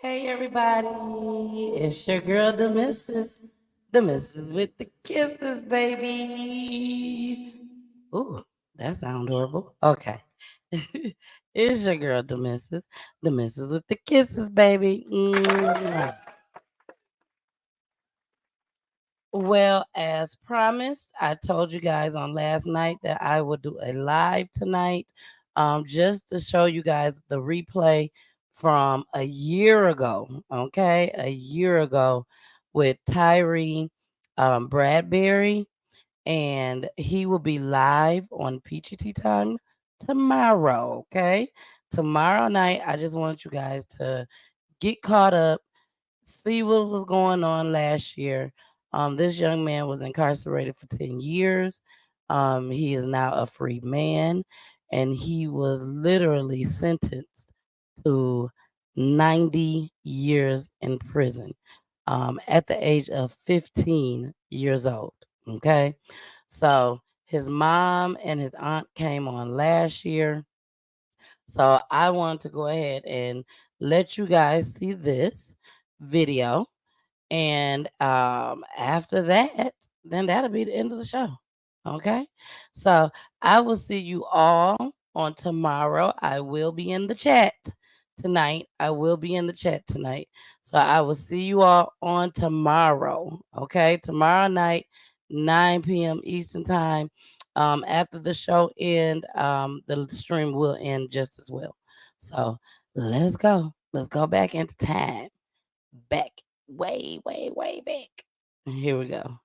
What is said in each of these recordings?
Hey everybody, it's your girl, the missus with the kisses, baby. Ooh, that sounds horrible. Okay. It's your girl, the missus with the kisses, baby. Mwah. Well, as promised, I told you guys on last night that I would do a live tonight, just to show you guys the replay from a year ago. Okay, a year ago with Tyre Bradbury, and he will be live on PEACHY Time tomorrow. Okay, tomorrow night. I just wanted you guys to get caught up, see what was going on last year. This young man was incarcerated for 10 years. He is now a free man, and he was literally sentenced to 90 years in prison at the age of 15 years old. Okay. So his mom and his aunt came on last year. So I want to go ahead and let you guys see this video. And after that, then that'll be the end of the show. Okay. So I will see you all on tomorrow. I will be in the chat tonight. I will be in the chat tonight. So I will see you all on tomorrow. Okay. Tomorrow night, 9 p.m. Eastern time. After the show end, the stream will end just as well. So let's go. Let's go back into time. Back way, way, way back. Here we go.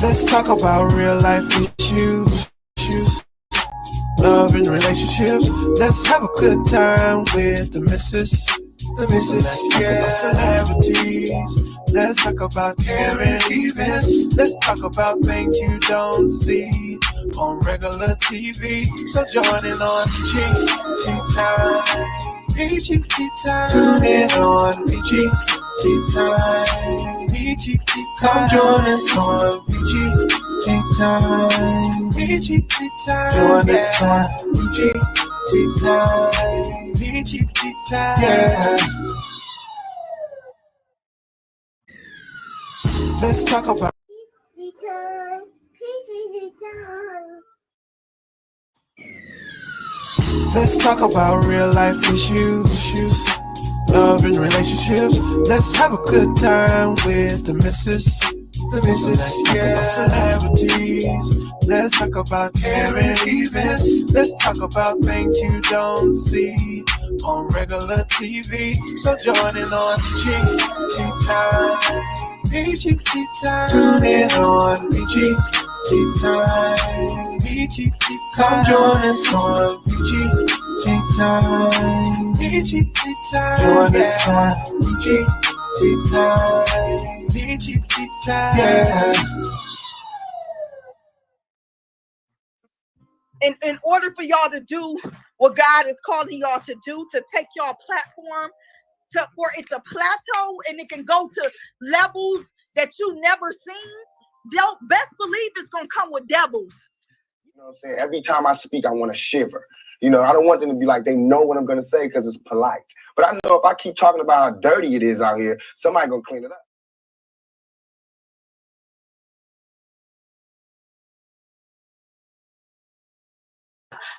Let's talk about real life issues, love and relationships. Let's have a good time with the missus, yeah. Celebrities. Let's talk about caring events. Let's talk about things you don't see on regular TV. So join in on PG Time. PG Time. Tune in on PG Time. PG Time. Come join us on PG Time. PG Time. Join us on PG Time. PG Time. Yeah. Let's talk about. Let's talk about real life issues, love and relationships. Let's have a good time with the missus, yeah. Celebrities. Let's talk about caring events. Let's talk about things you don't see on regular TV. So join in on PG Time. PG Time. Tune in on PG Time. PG Time. Come join us on PG Time. PG Time. Join us on PG Time. PG Time. Yeah. In order for y'all to do what God is calling y'all to do, to take y'all platform to where it's a plateau and it can go to levels that you never seen, they'll best believe it's gonna come with devils. You know what I'm saying? Every time I speak, I want to shiver. You know, I don't want them to be like they know what I'm gonna say because it's polite. But I know if I keep talking about how dirty it is out here, somebody gonna clean it up.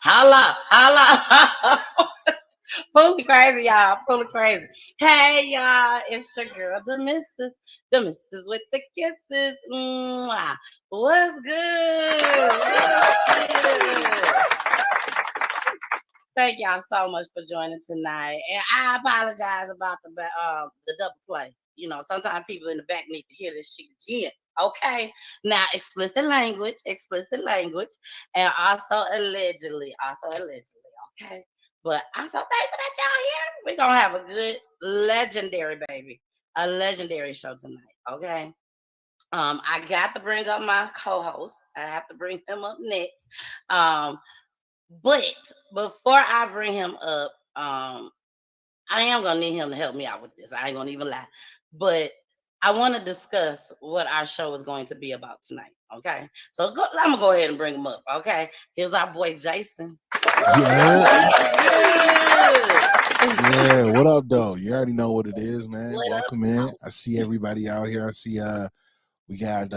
Holla, holla. Fully crazy, y'all. Fully crazy. Hey, y'all. It's your girl, the missus with the kisses. Mwah. What's good? What's good? Thank y'all so much for joining tonight. And I apologize about the double play. You know, sometimes people in the back need to hear this shit again. Okay. Now, explicit language, and also allegedly. Okay. But I'm so thankful that y'all here. We're gonna have a good legendary baby. A legendary show tonight. Okay. I got to bring up my co-host. I have to bring him up next. Um, But before I bring him up, I am gonna need him to help me out with this. I ain't gonna even lie. But I want to discuss what our show is going to be about tonight. Okay. So I'm gonna go ahead and bring him up. Okay. Here's our boy Jason. Yeah. Good. Yeah. What up, though? You already know what it is, man. What up? Welcome in. I see everybody out here. I see we got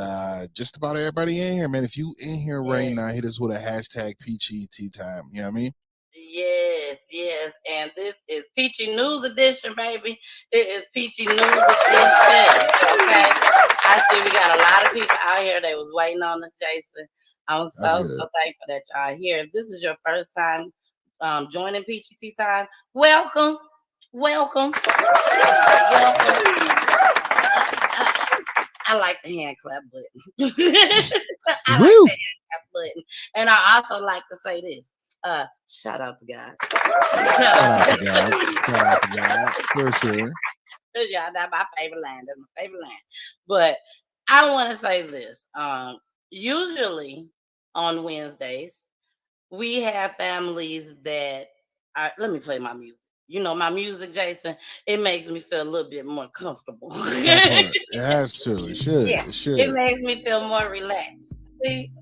just about everybody in here, man. If you in here right now, hit us with a hashtag PEACHY Tea Time. You know what I mean? Yes, yes. And this is Peachy News Edition, baby. It is Peachy News Edition. Okay. I see we got a lot of people out here that was waiting on us, Jason. I'm so thankful that y'all are here. If this is your first time joining Peachy Tea Time, welcome. Welcome. Welcome. I like the hand clap button. I like the hand clap button. And I also like to say this. Shout out to God. Shout out to God. Shout out to God. For sure. Yeah, that's my favorite line. That's my favorite line. But I want to say this. Usually on Wednesdays, we have families that are, let me play my music. You know, my music, Jason, it makes me feel a little bit more comfortable. It has to. It should. Yeah, it should. It makes me feel more relaxed. See?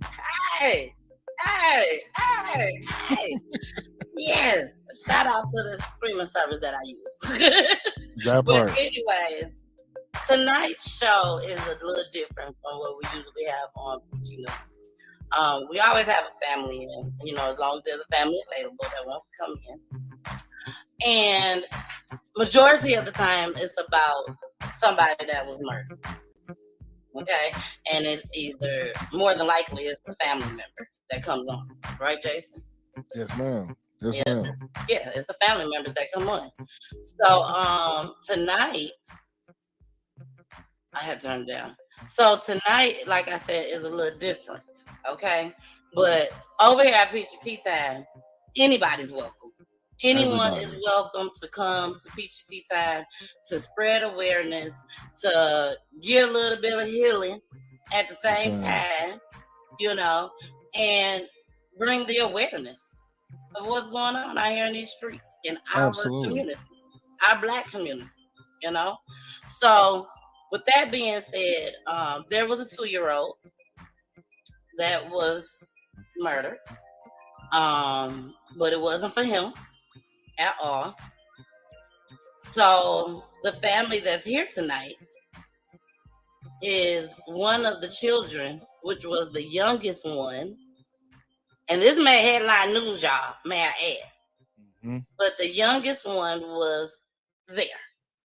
Hey, hey, hey, hey. Yes. Shout out to the streaming service that I use. That part. But anyways, tonight's show is a little different from what we usually have on PG News. We always have a family in, you know, as long as there's a family available that wants to come in. And majority of the time it's about somebody that was murdered. Okay. And it's either more than likely it's the family member that comes on. Right, Jason? Yes, ma'am. Yes, ma'am. Yeah, it's the family members that come on. So tonight I had turned down. So tonight, like I said, is a little different. Okay. But over here at Peachy Tea Time, anybody's welcome. Anyone is welcome to come to Peachy Tea Time to spread awareness, to get a little bit of healing at the same time, you know, and bring the awareness of what's going on out here in these streets in our community, our Black community, you know. So with that being said, there was a 2-year-old that was murdered, but it wasn't for him at all. So the family that's here tonight is one of the children, which was the youngest one. And this made headline news, y'all, may I add. Mm-hmm. But the youngest one was there.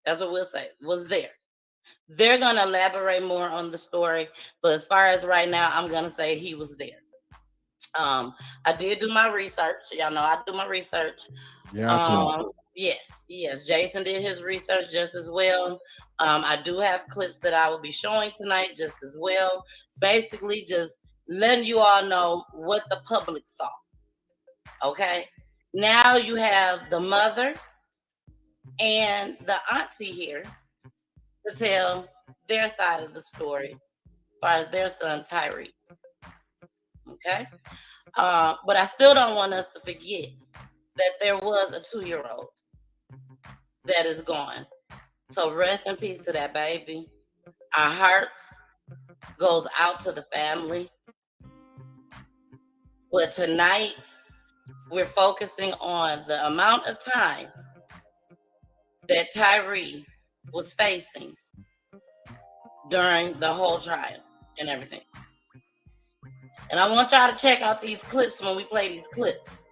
That's what we'll say, was there. They're going to elaborate more on the story. But as far as right now, I'm going to say he was there. I did do my research. Y'all know I do my research. Yeah, Yes. Jason did his research just as well. I do have clips that I will be showing tonight just as well. Basically, just letting you all know what the public saw. Okay. Now you have the mother and the auntie here to tell their side of the story as far as their son Tyre. Okay. But I still don't want us to forget that there was a 2-year-old that is gone. So rest in peace to that baby. Our hearts goes out to the family. But tonight, we're focusing on the amount of time that Tyre was facing during the whole trial and everything. And I want y'all to check out these clips when we play these clips,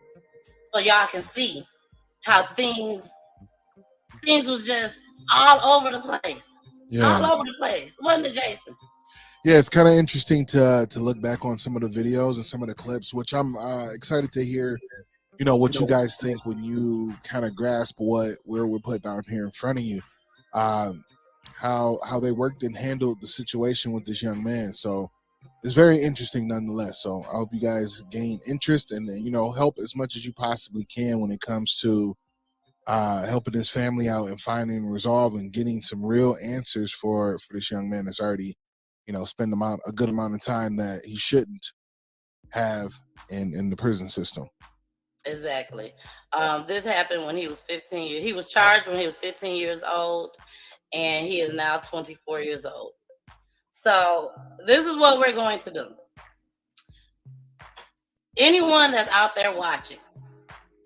so y'all can see how things was just all over the place. Yeah. All over the place. Wasn't it, Jason? Yeah, it's kind of interesting to look back on some of the videos and some of the clips, which I'm excited to hear, you know, what you guys think when you kind of grasp where we're put down here in front of you, how they worked and handled the situation with this young man. So it's very interesting nonetheless. So I hope you guys gain interest and, you know, help as much as you possibly can when it comes to helping his family out and finding, resolving, getting some real answers for this young man that's already, you know, spend a good amount of time that he shouldn't have in the prison system. Exactly. This happened when he was 15 years. He was charged when he was 15 years old, and he is now 24 years old. So this is what we're going to do. Anyone that's out there watching,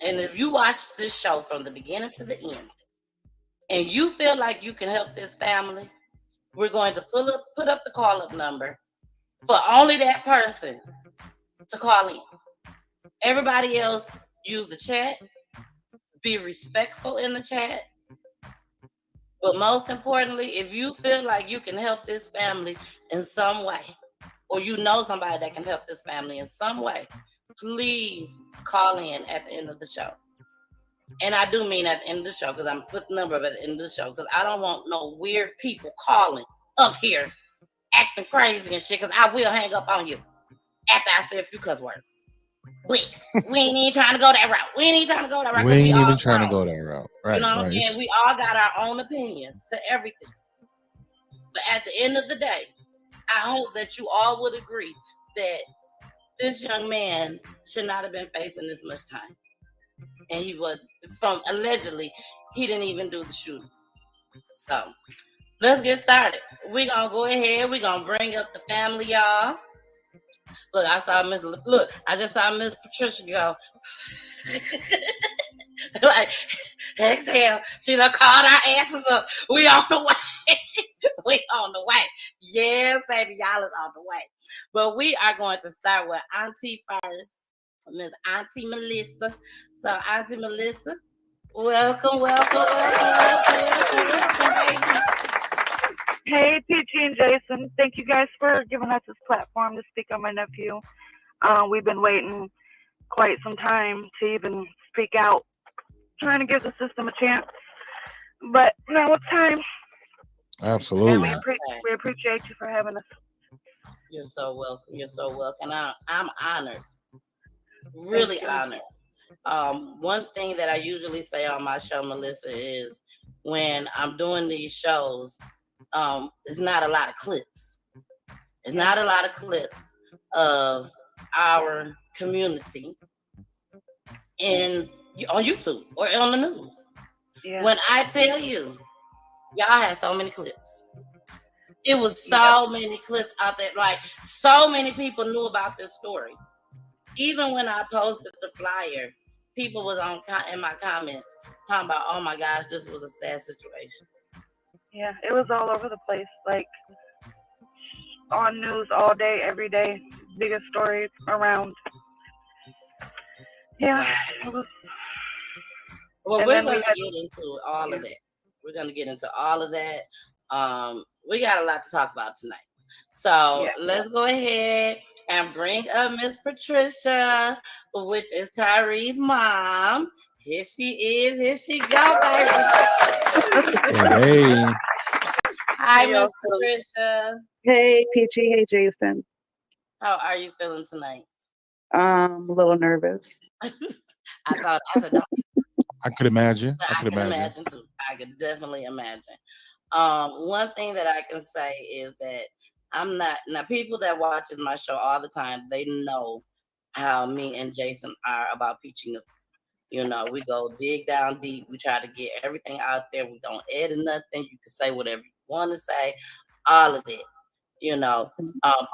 and if you watch this show from the beginning to the end, and you feel like you can help this family, we're going to put up the call up number for only that person to call in. Everybody else, use the chat, be respectful in the chat. But most importantly, if you feel like you can help this family in some way, or you know somebody that can help this family in some way, please call in at the end of the show. And I do mean at the end of the show, because I'm putting the number at the end of the show, because I don't want no weird people calling up here acting crazy and shit, because I will hang up on you after I say a few cuss words. Please. We ain't even trying to go that route. We ain't even trying to go that route. We ain't even trying to grown. go that route. Right. You know what I'm right. saying? We all got our own opinions to everything. But at the end of the day, I hope that you all would agree that this young man should not have been facing this much time. And he was, from allegedly, he didn't even do the shooting. So let's get started. We're going to go ahead. We're going to bring up the family, y'all. Look, I just saw Miss Patricia go. Like, exhale. She done called our asses up. We on the way. We on the way. Yes, baby, y'all is on the way. But we are going to start with Auntie first, Miss Auntie Melissa. So, Auntie Melissa, welcome, baby. Hey, Peachy and Jason. Thank you guys for giving us this platform to speak on my nephew. We've been waiting quite some time to even speak out, trying to give the system a chance. But now it's time. Absolutely. And we appreciate you for having us. You're so welcome. You're so welcome. I'm honored. Really honored. One thing that I usually say on my show, Melissa, is when I'm doing these shows, it's not a lot of clips. It's not a lot of clips of our community on YouTube or on the news. Yeah. When I tell you, y'all had so many clips. It was so many clips out there. Like, so many people knew about this story. Even when I posted the flyer, people was in my comments talking about, oh my gosh, this was a sad situation. Yeah, it was all over the place. Like, on news all day, every day. Biggest story around. Yeah, it was. Well, we're going to get into all of that. We're going to get into all of that. We got a lot to talk about tonight. So let's go ahead and bring up Miss Patricia, which is Tyree's mom. Here she is. Here she go, baby. Hey. Hi, Miss Patricia. Hey, Peachy. Hey, Jason. How are you feeling tonight? A little nervous. I said, don't. I could imagine. I could imagine too. I could definitely imagine. One thing that I can say is that I'm not, now people that watches my show all the time, they know how me and Jason are about Peachy Noodles. You know, we go dig down deep. We try to get everything out there. We don't edit nothing. You can say whatever you want to say, all of that, you know.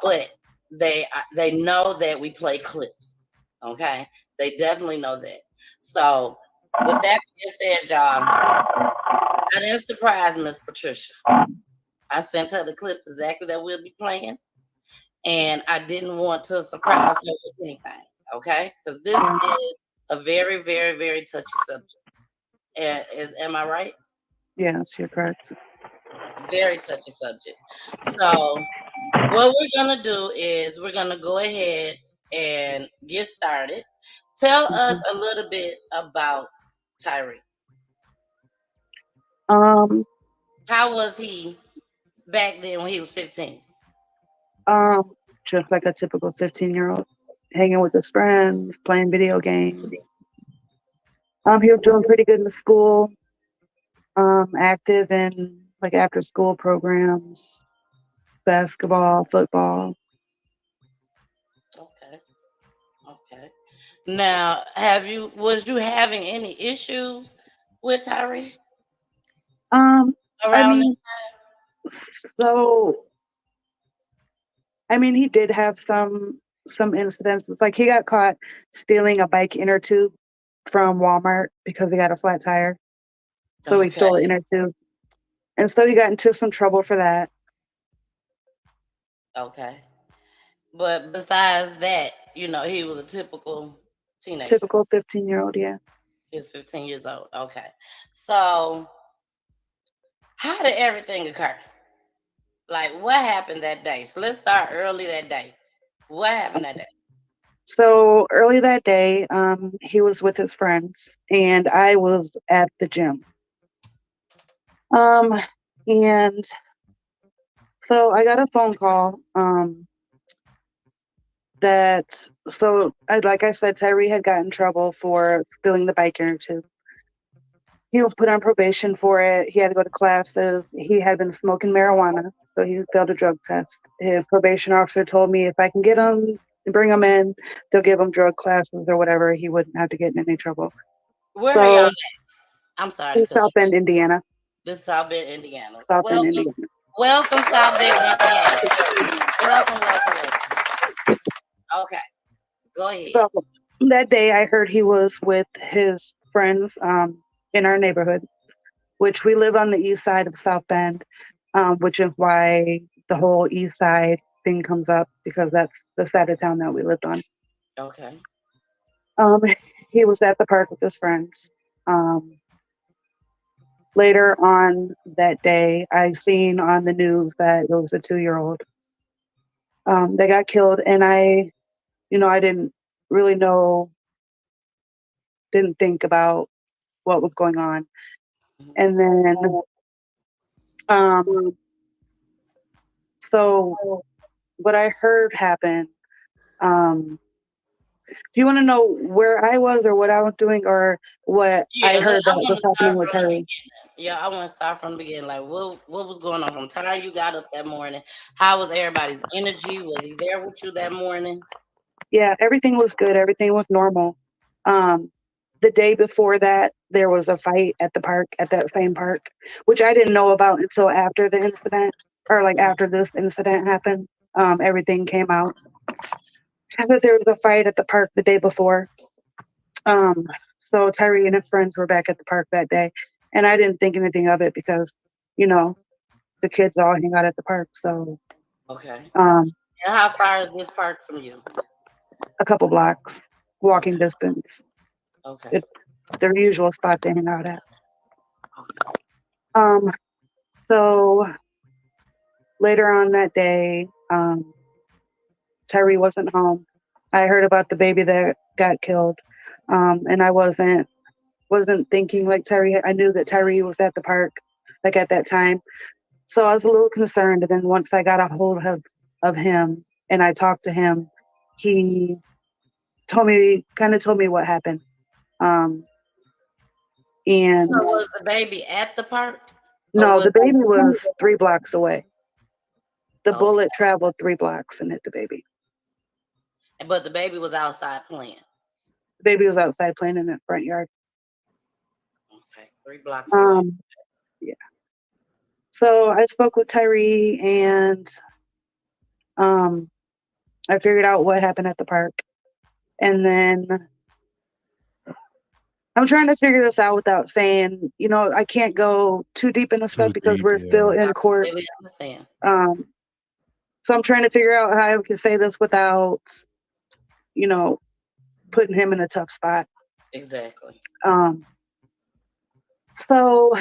But they know that we play clips. Okay, they definitely know that. So with that being said, y'all, I didn't surprise Miss Patricia. I sent her the clips exactly that we'll be playing, and I didn't want to surprise her with anything. Okay, because this is a very, very, very touchy subject. Am I right? Yes, you're correct. Very touchy subject. So what we're gonna do is we're gonna go ahead and get started. Tell us a little bit about Tyre. How was he back then when he was 15? Just like a typical 15-year-old, hanging with his friends, playing video games. He was doing pretty good in the school. Active in like after school programs, basketball, football. Okay. Now, was you having any issues with Tyree Um, I around mean, this so I mean, he did have some incidents. Like he got caught stealing a bike inner tube from Walmart because he got a flat tire. So time? he stole the Okay, inner tube, and so he got into some trouble for that. okay. But besides that, he was a typical teenager. Typical 15-year-old, yeah. He was 15 years old. Okay. So, how did everything occur? Like, what happened that day? So, let's start early that day. What happened that day? So early that day, he was with his friends, and I was at the gym. Um, and so I got a phone call. Like I said, Tyree had gotten in trouble for stealing the bike inner tube. He was put on probation for it. He had to go to classes. He had been smoking marijuana, so he failed a drug test. His probation officer told me if I can get him and bring him in, they'll give him drug classes or whatever. He wouldn't have to get in any trouble. Where are y'all So at? I'm sorry to he's cut South you off. Bend, Indiana. This is South Bend, Indiana. South Bend, Welcome, Indiana. welcome, South Bend, Indiana. Welcome, welcome, welcome. Okay, go ahead. So that day, I heard he was with his friends in our neighborhood, which we live on the east side of South Bend, which is why the whole east side thing comes up because that's the side of town that we lived on. Okay. Um, he was at the park with his friends. Um, Later on that day, I seen on the news that it was a 2-year-old that got killed, and I didn't really didn't think about what was going on. Mhm. And then, um, so what I heard happen, um, do you want to know where I was or what I was doing or what I Yeah, heard I that want was to happening start with from the Terry? beginning. Yeah, I want to start from the beginning. Like, what was going on from the time you got up that morning? How was everybody's energy? Was he there with you that morning? Yeah, everything was good. Everything was normal. Um, the day before that, there was a fight at the park, at that same park, which I didn't know about until after the incident, or like Mhm. after this incident happened. Everything came out. That there was a fight at the park the day before. Um, so Tyree and his friends were back at the park that day, and I didn't think anything of it because, you know, the kids all hang out at the park. So, Okay. um, And how far is this park from you? a couple blocks, walking Okay. distance. Okay. It's their usual spot they hang out at. Okay. Um, so later on that day, Tyree wasn't home. I heard about the baby that got killed, and I wasn't thinking like Tyree. I knew that Tyree was at the park, like at that time, so I was a little concerned. And then once I got a hold of him and I talked to him, he kind of told me what happened. Um, So and was the baby at the park, or no, was the baby was 3 blocks away. The okay? bullet traveled 3 blocks and hit the baby. But the baby was outside playing. The baby was outside playing in the front yard. Okay, 3 blocks away. Um, yeah. So I spoke with Tyree and um, I figured out what happened at the park. And then I'm trying to figure this out without saying, I can't go too deep into stuff Too because deep, we're still yeah. I in court. completely understand. Um, so I'm trying to figure out how I can say this without, you know, putting him in a tough spot. Exactly. Um, so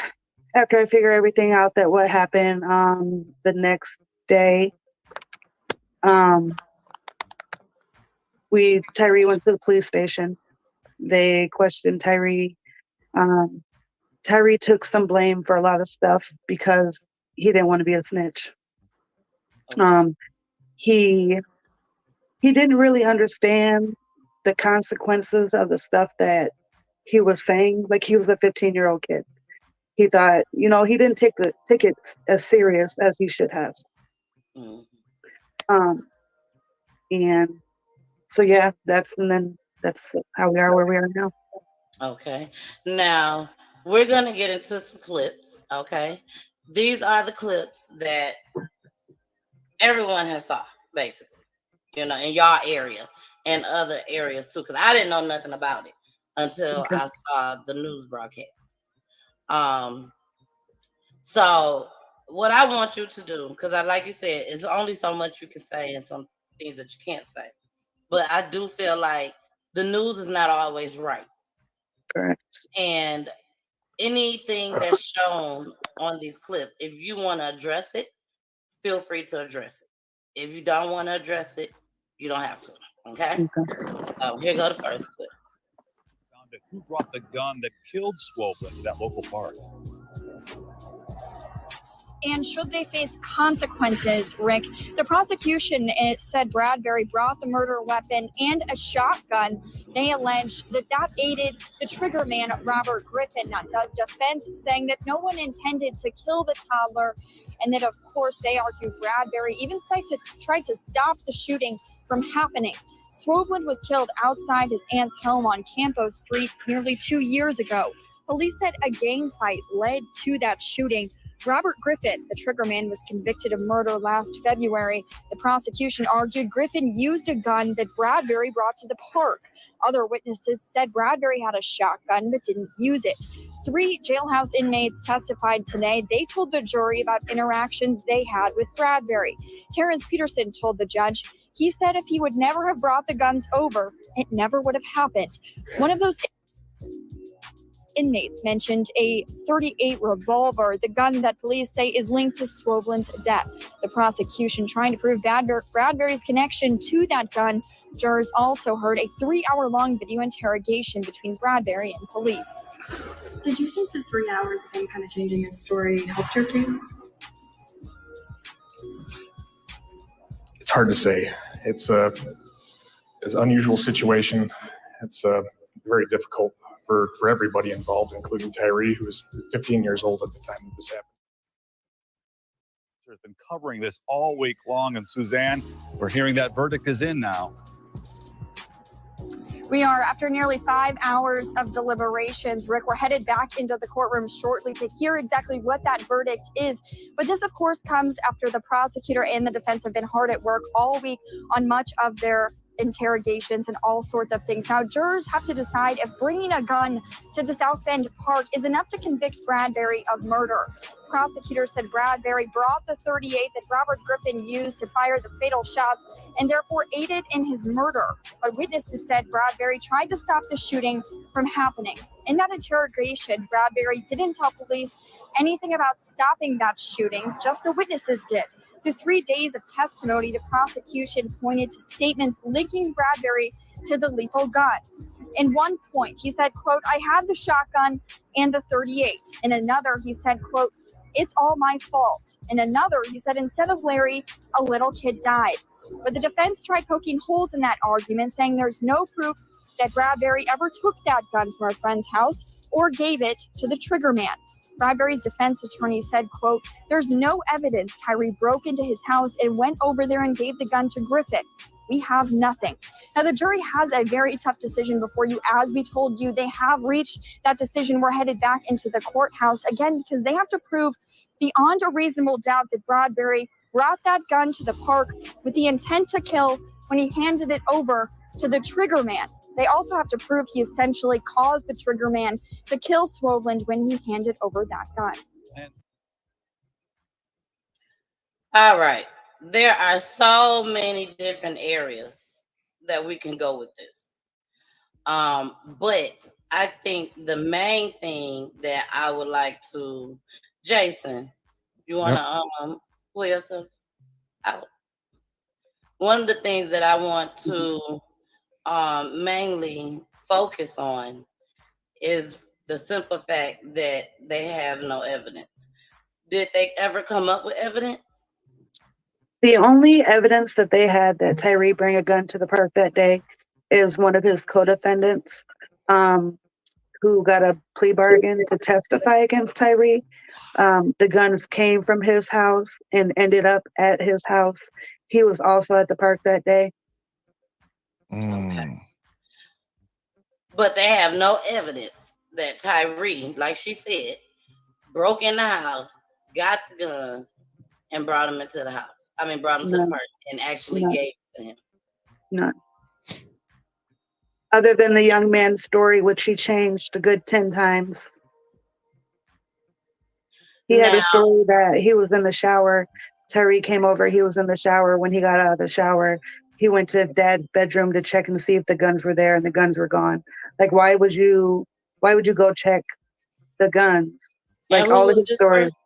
after I figure everything out that what happened, the next day, um, Tyree went to the police station. They questioned Tyree. Um, Tyree took some blame for a lot of stuff because he didn't want to be a snitch. Okay. Um, he he didn't really understand the consequences of the stuff that he was saying. Like he was a 15-year-old kid. He thought, he didn't take it as serious as he should have. Mhm. Um, and so yeah, and then that's how we are where we are now. Okay. Now we're gonna get into some clips. Okay. These are the clips that everyone has saw, basically, in y'all area and other areas too. Because I didn't know nothing about it until Okay. I saw the news broadcast. Um, so what I want you to do, because like you said, it's only so much you can say and some things that you can't say. But I do feel like the news is not always right. Correct. And anything that's shown on these clips, if you want to address it, feel free to address it. If you don't want to address it, you don't have to. Okay? Oh, here go the first clip. Found out who brought the gun that killed Swoblin to that local park. And should they face consequences, Rick? The prosecution said Bradbury brought the murder weapon and a shotgun. They alleged that aided the trigger man, Robert Griffin. The defense saying that no one intended to kill the toddler, and that, of course, they argue Bradbury even tried to stop the shooting from happening. Swoblin was killed outside his aunt's home on Campo Street nearly 2 years ago. Police said a gang fight led to that shooting. Robert Griffin, the triggerman, was convicted of murder last February. The prosecution argued Griffin used a gun that Bradbury brought to the park. Other witnesses said Bradbury had a shotgun but didn't use it. 3 jailhouse inmates testified today. They told the jury about interactions they had with Bradbury. Terrence Peterson told the judge he said if he would never have brought the guns over, it never would have happened. One of those inmates mentioned a .38 revolver, the gun that police say is linked to Swoblin's death. The prosecution trying to prove Bradbury's connection to that gun. Jurors also heard a 3-hour-long video interrogation between Bradbury and police. Did you think the 3 hours of him kind of changing his story helped your case? It's hard to say. It's an unusual situation. It's very difficult for everybody involved, including Tyre, who was 15 years old at the time of this happened. Has been covering this all week long, and Suzanne, we're hearing that verdict is in now. We are, after nearly 5 hours of deliberations, Rick, we're headed back into the courtroom shortly to hear exactly what that verdict is. But this, of course, comes after the prosecutor and the defense have been hard at work all week on much of their interrogations and all sorts of things. Now, jurors have to decide if bringing a gun to the South Bend Park is enough to convict Bradbury of murder. Prosecutors said Bradbury brought the .38 that Robert Griffin used to fire the fatal shots and therefore aided in his murder. But witnesses said Bradbury tried to stop the shooting from happening. In that interrogation, Bradbury didn't tell police anything about stopping that shooting, just the witnesses did. Through 3 days of testimony, the prosecution pointed to statements linking Bradbury to the lethal gun. In one point, he said, quote, "I had the shotgun and the .38. In another, he said, quote, "It's all my fault." In another, he said, "Instead of Larry, a little kid died." But the defense tried poking holes in that argument, saying there's no proof that Bradbury ever took that gun from a friend's house or gave it to the trigger man. Bradbury's defense attorney said, quote, "There's no evidence Tyre broke into his house and went over there and gave the gun to Griffin. We have nothing." Now, the jury has a very tough decision before you. As we told you, they have reached that decision. We're headed back into the courthouse again because they have to prove beyond a reasonable doubt that Bradbury brought that gun to the park with the intent to kill when he handed it over to the trigger man. They also have to prove he essentially caused the trigger man to kill Swoblin when he handed over that gun. All right. There are so many different areas that we can go with this. But I think the main thing that I would like to, Jason, you want to pull yourself out? One of the things that I want to mainly focus on is the simple fact that they have no evidence. Did they ever come up with evidence? The only evidence that they had that Tyre bring a gun to the park that day is one of his co-defendants who got a plea bargain to testify against Tyre. The guns came from his house and ended up at his house. He was also at the park that day. Okay. But they have no evidence that Tyre, like she said, broke in the house, got the guns, and brought them into the house. I mean, brought them to the None. party and actually None. gave it to him. None. Other than the young man's story, which he changed a good 10 times. He had Now, a story that he was in the shower. Tyre came over. He was in the shower. When he got out of the shower, he went to Dad's bedroom to check and see if the guns were there, and the guns were gone. Like, why would you go check the guns? and Like, who all of was his this stories.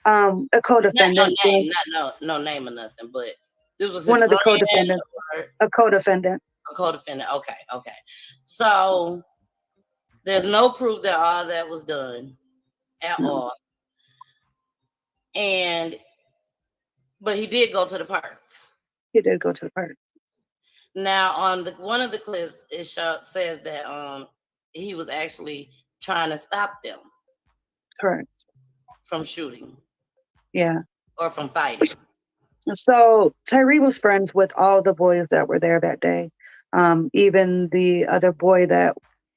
person? A Not co-defendant. no name, no name or nothing, but this was his One of the friend co-defendants. or A co-defendant. a co-defendant. Okay. So there's no proof that all that was done at No. all. But he did go to the park. He did go to the park. Now on one of the clips, it says that he was actually trying to stop them Correct. from shooting. Yeah. Or from fighting. So Tyre was friends with all the boys that were there that day. Even the other boy that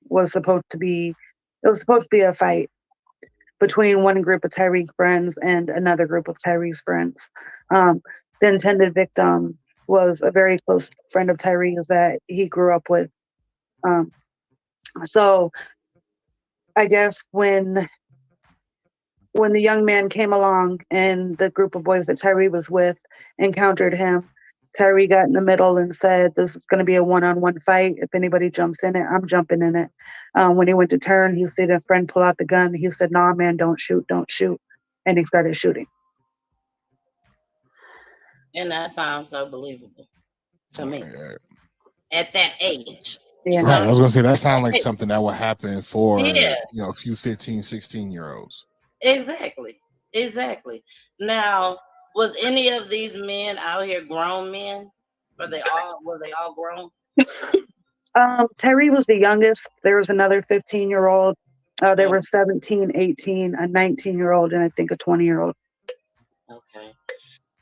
was supposed to be a fight between one group of Tyre's friends and another group of Tyre's friends. The intended victim was a very close friend of Tyre's that he grew up with. So I guess when the young man came along and the group of boys that Tyre was with encountered him, Tyre got in the middle and said, this is going to be a one-on-one fight. If anybody jumps in it, I'm jumping in it. When he went to turn, he said a friend pull out the gun. He said, nah, man, don't shoot. And he started shooting. And that sounds so believable to me. At that age. Yeah. Right. I was going to say, that sounds like something that would happen for, Yeah. a few 15, 16-year-olds. Exactly. Now, was any of these men out here grown men? Were they all grown? Tyre was the youngest. There was another 15-year-old. There were 17, 18, a 19-year-old, and I think a 20-year-old. Okay.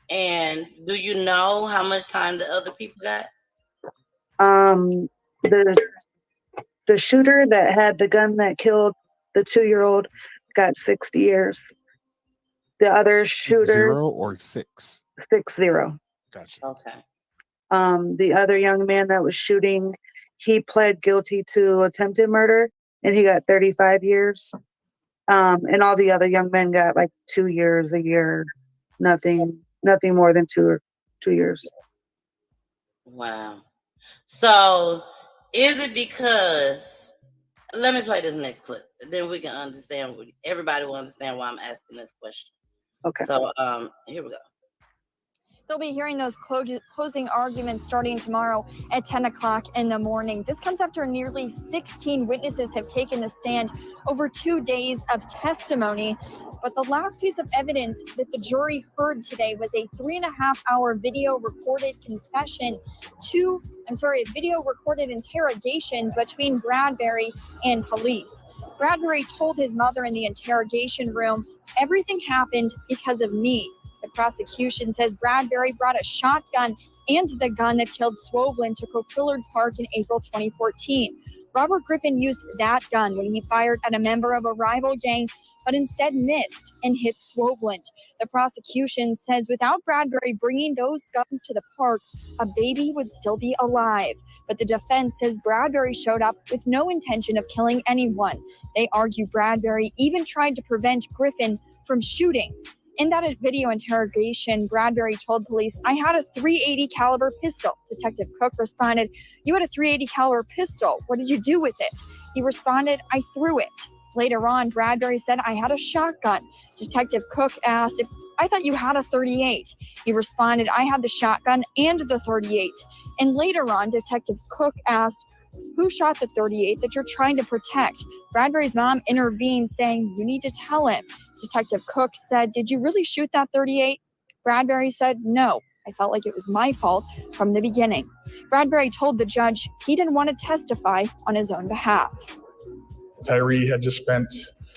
And do you know how much time the other people got? The shooter that had the gun that killed the 2-year-old got 60 years. The other shooter 0 or 6? 60. Gotcha. Okay. The other young man that was shooting, he pled guilty to attempted murder, and he got 35 years. And all the other young men got like 2 years, a year, nothing more than 2 years. Wow. So is it because, let me play this next clip, then we can understand, everybody will understand why I'm asking this question. Okay. So here we go. They'll be hearing those closing arguments starting tomorrow at 10 o'clock in the morning. This comes after nearly 16 witnesses have taken the stand over 2 days of testimony. But the last piece of evidence that the jury heard today was a 3.5-hour video recorded video recorded interrogation between Bradbury and police. Bradbury told his mother in the interrogation room, "Everything happened because of me." The prosecution says Bradbury brought a shotgun and the gun that killed Swoblin to Coquillard Park in April 2014. Robert Griffin used that gun when he fired at a member of a rival gang, but instead missed and hit Swoblin. The prosecution says without Bradbury bringing those guns to the park, a baby would still be alive. But the defense says Bradbury showed up with no intention of killing anyone. They argue Bradbury even tried to prevent Griffin from shooting. In that video interrogation, Bradbury told police, "I had a .380 caliber pistol." Detective Cook responded, "You had a .380 caliber pistol. What did you do with it?" He responded, "I threw it." Later on, Bradbury said, "I had a shotgun." Detective Cook asked, "I thought you had a .38. He responded, "I had the shotgun and the .38. And later on, Detective Cook asked, "Who shot the .38 that you're trying to protect?" Bradbury's mom intervened, saying, "You need to tell him." Detective Cook said, "Did you really shoot that .38? Bradbury said, "No, I felt like it was my fault from the beginning." Bradbury told the judge he didn't want to testify on his own behalf. Tyre had just spent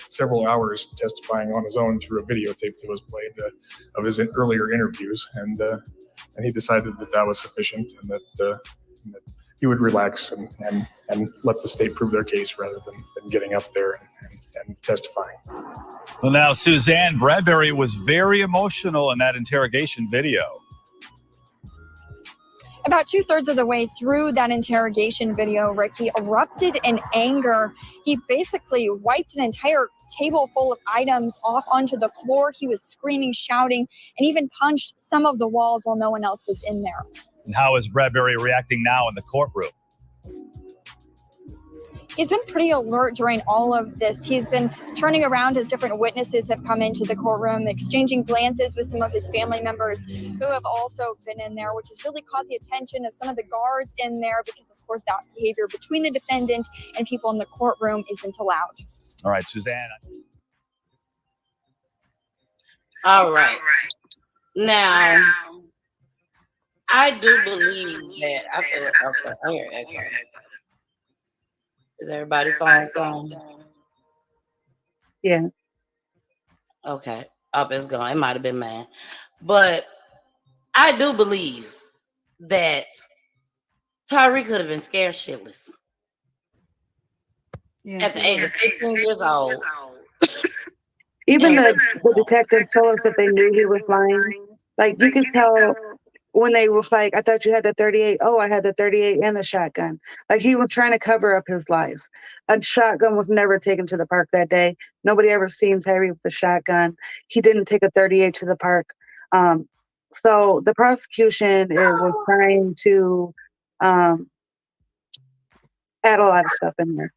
several hours testifying on his own through a videotape that was played of his earlier interviews, and he decided that was sufficient, and that he would relax and let the state prove their case rather than getting up there and testifying. Well, now, Suzanne Bradbury was very emotional in that interrogation video. About 2/3 of the way through that interrogation video, Rick, he erupted in anger. He basically wiped an entire table full of items off onto the floor. He was screaming, shouting, and even punched some of the walls while no one else was in there. And how is Bradbury reacting now in the courtroom? He's been pretty alert during all of this. He's been turning around as different witnesses have come into the courtroom, exchanging glances with some of his family members who have also been in there, which has really caught the attention of some of the guards in there because, of course, that behavior between the defendant and people in the courtroom isn't allowed. All right, Suzanne. All right. Now, I do believe that. I feel okay. I hear echo. Is everybody phone on? Yeah. Okay. Up it's gone. It might have been mine. But I do believe that Tyre could have been scared shitless. Yeah. At the age of 15 years old. Even the detectives told us that they knew he was lying. Like, you could tell when they were like, I thought you had the 38. Oh, I had the 38 and the shotgun. Like, he was trying to cover up his lies. A shotgun was never taken to the park that day. Nobody ever seen Tyre with the shotgun. He didn't take a 38 to the park. So the prosecution was trying to add a lot of stuff in there.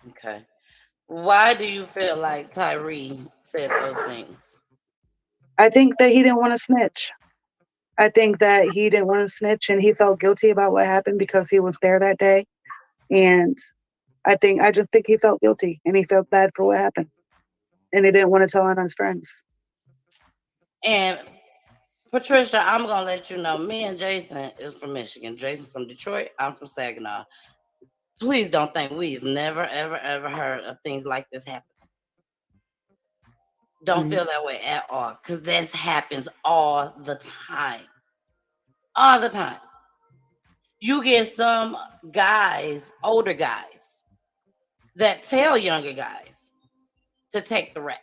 Okay. Why do you feel like Tyre said those things? I think that he didn't want to snitch. I think that he didn't want to snitch and he felt guilty about what happened because he was there that day. And I just think he felt guilty and he felt bad for what happened. And he didn't want to tell on his friends. And Patricia, I'm going to let you know, me and Jason is from Michigan. Jason from Detroit. I'm from Saginaw. Please don't think we've never, ever, ever heard of things like this happen. Don't feel that way at all, because this happens all the time. All the time. You get some guys, older guys, that tell younger guys to take the rap.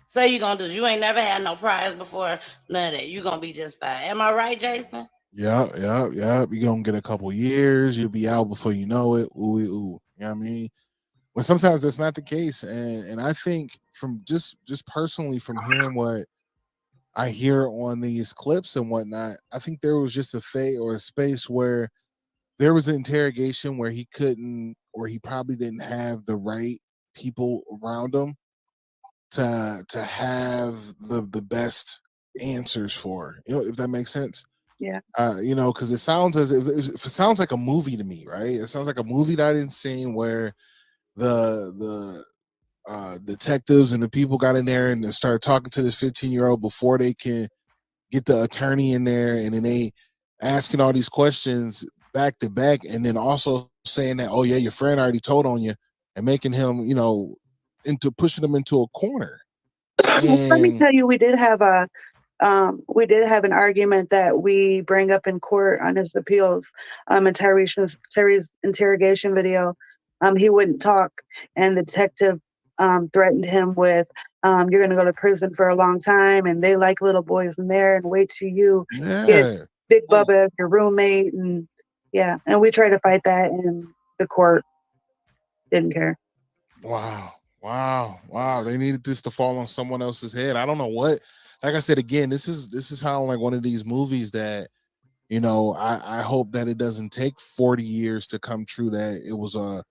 Say you're going to do, you ain't never had no prize before, none of that. You're going to be just fine. Am I right, Jason? Yeah. You're going to get a couple years. You'll be out before you know it. Ooh. You know what I mean? Well, sometimes that's not the case. And I think from just personally from hearing what I hear on these clips and whatnot, I think there was just a phase or a space where there was an interrogation where he couldn't, or he probably didn't have the right people around him to have the best answers for, if that makes sense. Yeah. Because it sounds as if it sounds like a movie to me, right? It sounds like a movie that I didn't see where the detectives and the people got in there and started talking to this 15-year-old before they can get the attorney in there, and then they asking all these questions back to back, and then also saying that, oh yeah, your friend already told on you, and making him, into pushing him into a corner. Well, let me tell you, we did have an argument that we bring up in court on his appeals. In Tyre's interrogation video, he wouldn't talk, and the detective threatened him with, you're going to go to prison for a long time, and they like little boys in there, and wait till you get Big Bubba, your roommate, and we tried to fight that, and the court didn't care. Wow. They needed this to fall on someone else's head. I don't know what. Like I said, again, this is how, like, one of these movies that, I hope that it doesn't take 40 years to come true, that it was a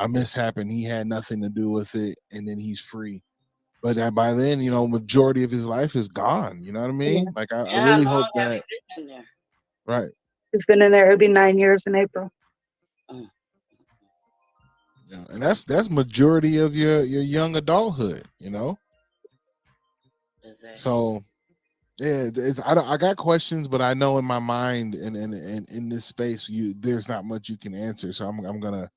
mishap and he had nothing to do with it, and then he's free. But that by then, majority of his life is gone. You know what I mean? Yeah. Like, I really hope that. Right. He's been in there. It'll be 9 years in April. Yeah, and that's majority of your young adulthood. So, yeah, I got questions, but I know in my mind and in this space, there's not much you can answer. So I'm gonna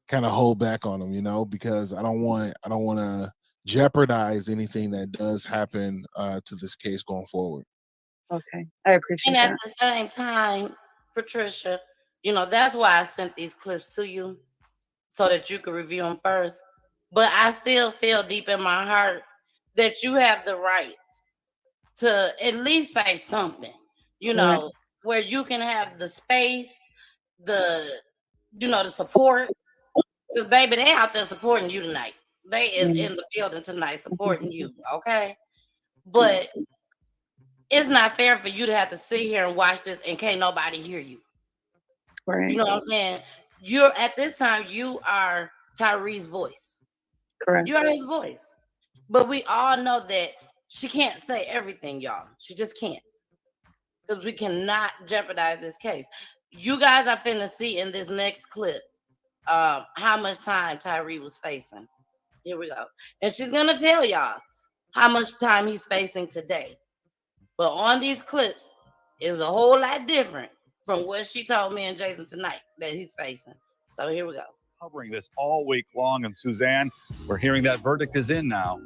kind of hold back on them, because I don't want to jeopardize anything that does happen to this case going forward. Okay, I appreciate that. And at the same time, Patricia, That's why I sent these clips to you so that you could review them first. But I still feel deep in my heart that you have the right to at least say something, Right. where you can have the space, the the support. Because baby, they out there supporting you tonight. They is Mm. in the building tonight supporting you, okay? But it's not fair for you to have to sit here and watch this and can't nobody hear you. Right. You know what I'm saying? You're at this time, you are Tyree's voice. Correct. You are his voice. But we all know that she can't say everything, y'all. She just can't. Because we cannot jeopardize this case. You guys are finna see in this next clip how much time Tyree was facing. Here we go. And she's gonna tell y'all how much time he's facing today. But on these clips is a whole lot different from what she told me and Jason tonight that he's facing. So here we go. Covering this all week long, and Suzanne, we're hearing that verdict is in now.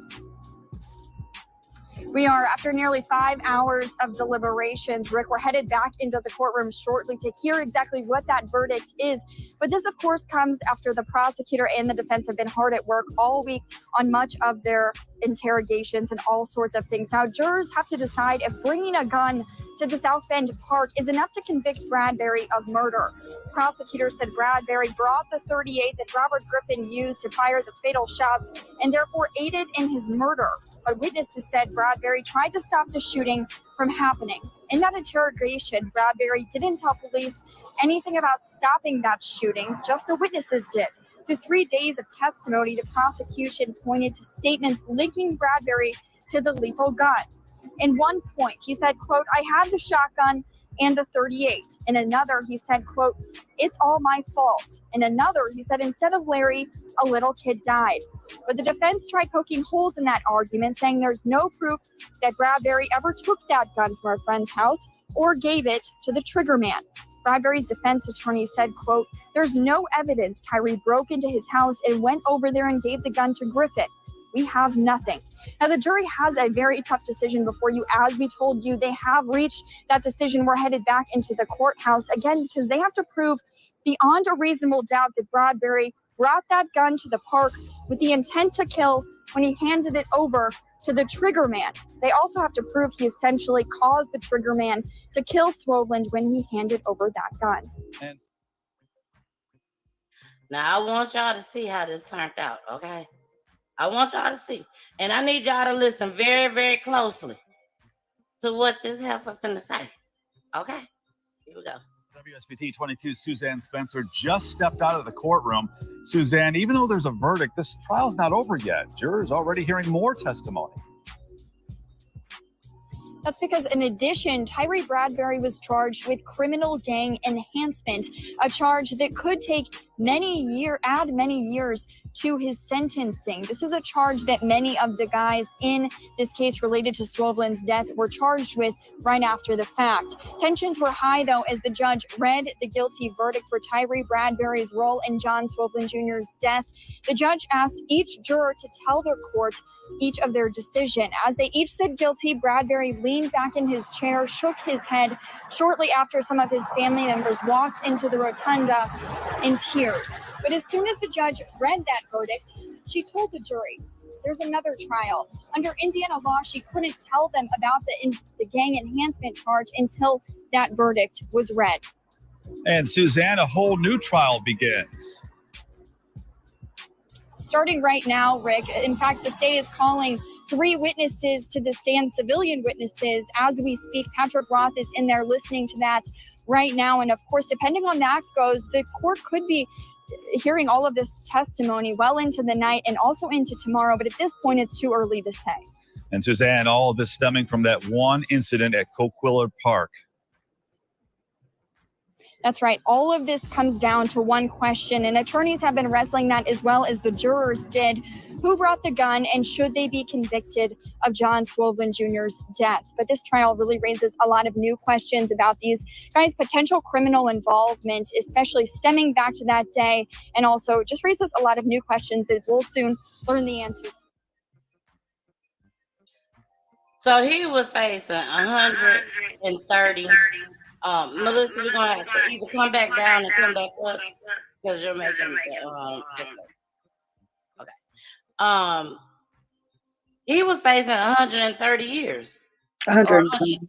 We are, after nearly 5 hours of deliberations, Rick, we're headed back into the courtroom shortly to hear exactly what that verdict is. But this, of course, comes after the prosecutor and the defense have been hard at work all week on much of their interrogations and all sorts of things. Now, jurors have to decide if bringing a gun to the South Bend Park is enough to convict Bradbury of murder. Prosecutors said Bradbury brought the .38 that Robert Griffin used to fire the fatal shots and therefore aided in his murder. But witnesses said Bradbury tried to stop the shooting from happening. In that interrogation, Bradbury didn't tell police anything about stopping that shooting, just the witnesses did. Through 3 days of testimony, the prosecution pointed to statements linking Bradbury to the lethal gun. In one point, he said, quote, "I had the shotgun and the .38. In another, he said, quote, "It's all my fault." In another, he said, "Instead of Larry, a little kid died." But the defense tried poking holes in that argument, saying there's no proof that Bradbury ever took that gun from a friend's house or gave it to the trigger man. Bradbury's defense attorney said, quote, "There's no evidence Tyre broke into his house and went over there and gave the gun to Griffin. We have nothing." Now, the jury has a very tough decision before you. As we told you, they have reached that decision. We're headed back into the courthouse again because they have to prove beyond a reasonable doubt that Bradbury brought that gun to the park with the intent to kill when he handed it over to the trigger man. They also have to prove he essentially caused the trigger man to kill Swoveland when he handed over that gun. And Now, I want y'all to see how this turned out, okay? I want y'all to see. And I need y'all to listen very, very closely to what this heifer finna say. Okay? Here we go. WSBT 22 Suzanne Spencer just stepped out of the courtroom. Suzanne, even though there's a verdict, this trial's not over yet. Jurors already hearing more testimony. That's because, in addition, Tyre Bradbury was charged with criminal gang enhancement, a charge that could take add many years to his sentencing. This is a charge that many of the guys in this case related to Swoveland's death were charged with right after the fact. Tensions were high, though, as the judge read the guilty verdict for Tyre Bradbury's role in John Swoveland Jr.'s death. The judge asked each juror to tell their court each of their decision. As they each said guilty, Bradbury leaned back in his chair, shook his head. Shortly after, some of his family members walked into the rotunda in tears. But as soon as the judge read that verdict, she told the jury there's another trial. Under Indiana law, she couldn't tell them about the gang enhancement charge until that verdict was read. And Suzanne, a whole new trial begins. Starting right now, Rick. In fact, the state is calling 3 witnesses to the stand, civilian witnesses, as we speak. Patrick Roth is in there listening to that right now. And of course, depending on that goes, the court could be hearing all of this testimony well into the night and also into tomorrow. But at this point, it's too early to say. And Suzanne, all of this stemming from that one incident at Coquillard Park. That's right. All of this comes down to one question, and attorneys have been wrestling that as well as the jurors did. Who brought the gun, and should they be convicted of John Swoveland Jr.'s death? But this trial really raises a lot of new questions about these guys' potential criminal involvement, especially stemming back to that day, and also just raises a lot of new questions that we'll soon learn the answers. So he was facing 130 Melissa, we're gonna have to either come back down and come back up because you're making echo. Okay. Um, he was facing 130 years or 120.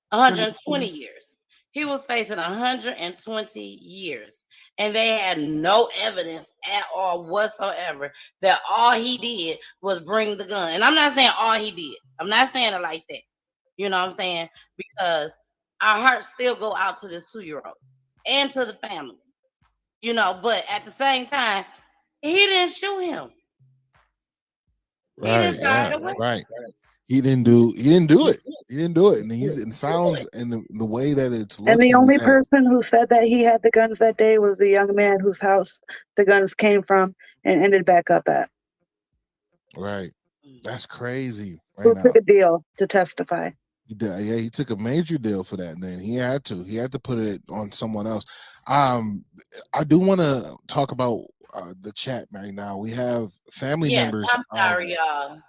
120 years. He was facing 120 years, and they had no evidence at all whatsoever that all he did was bring the gun. And I'm not saying all he did. I'm not saying it like that. You know what I'm saying? Because our hearts still go out to this 2-year-old and to the family. You know, but at the same time, he didn't shoot him. He didn't fire away. Right. He didn't do it. He didn't do it. And it sounds and the way that it's looking. And the only person who said that he had the guns that day was the young man whose house the guns came from and ended back up at. Right. That's crazy. Who took a deal to testify. He took a major deal for that. And then he had to put it on someone else. I do want to talk about the chat right now. We have family members. I'm sorry, y'all.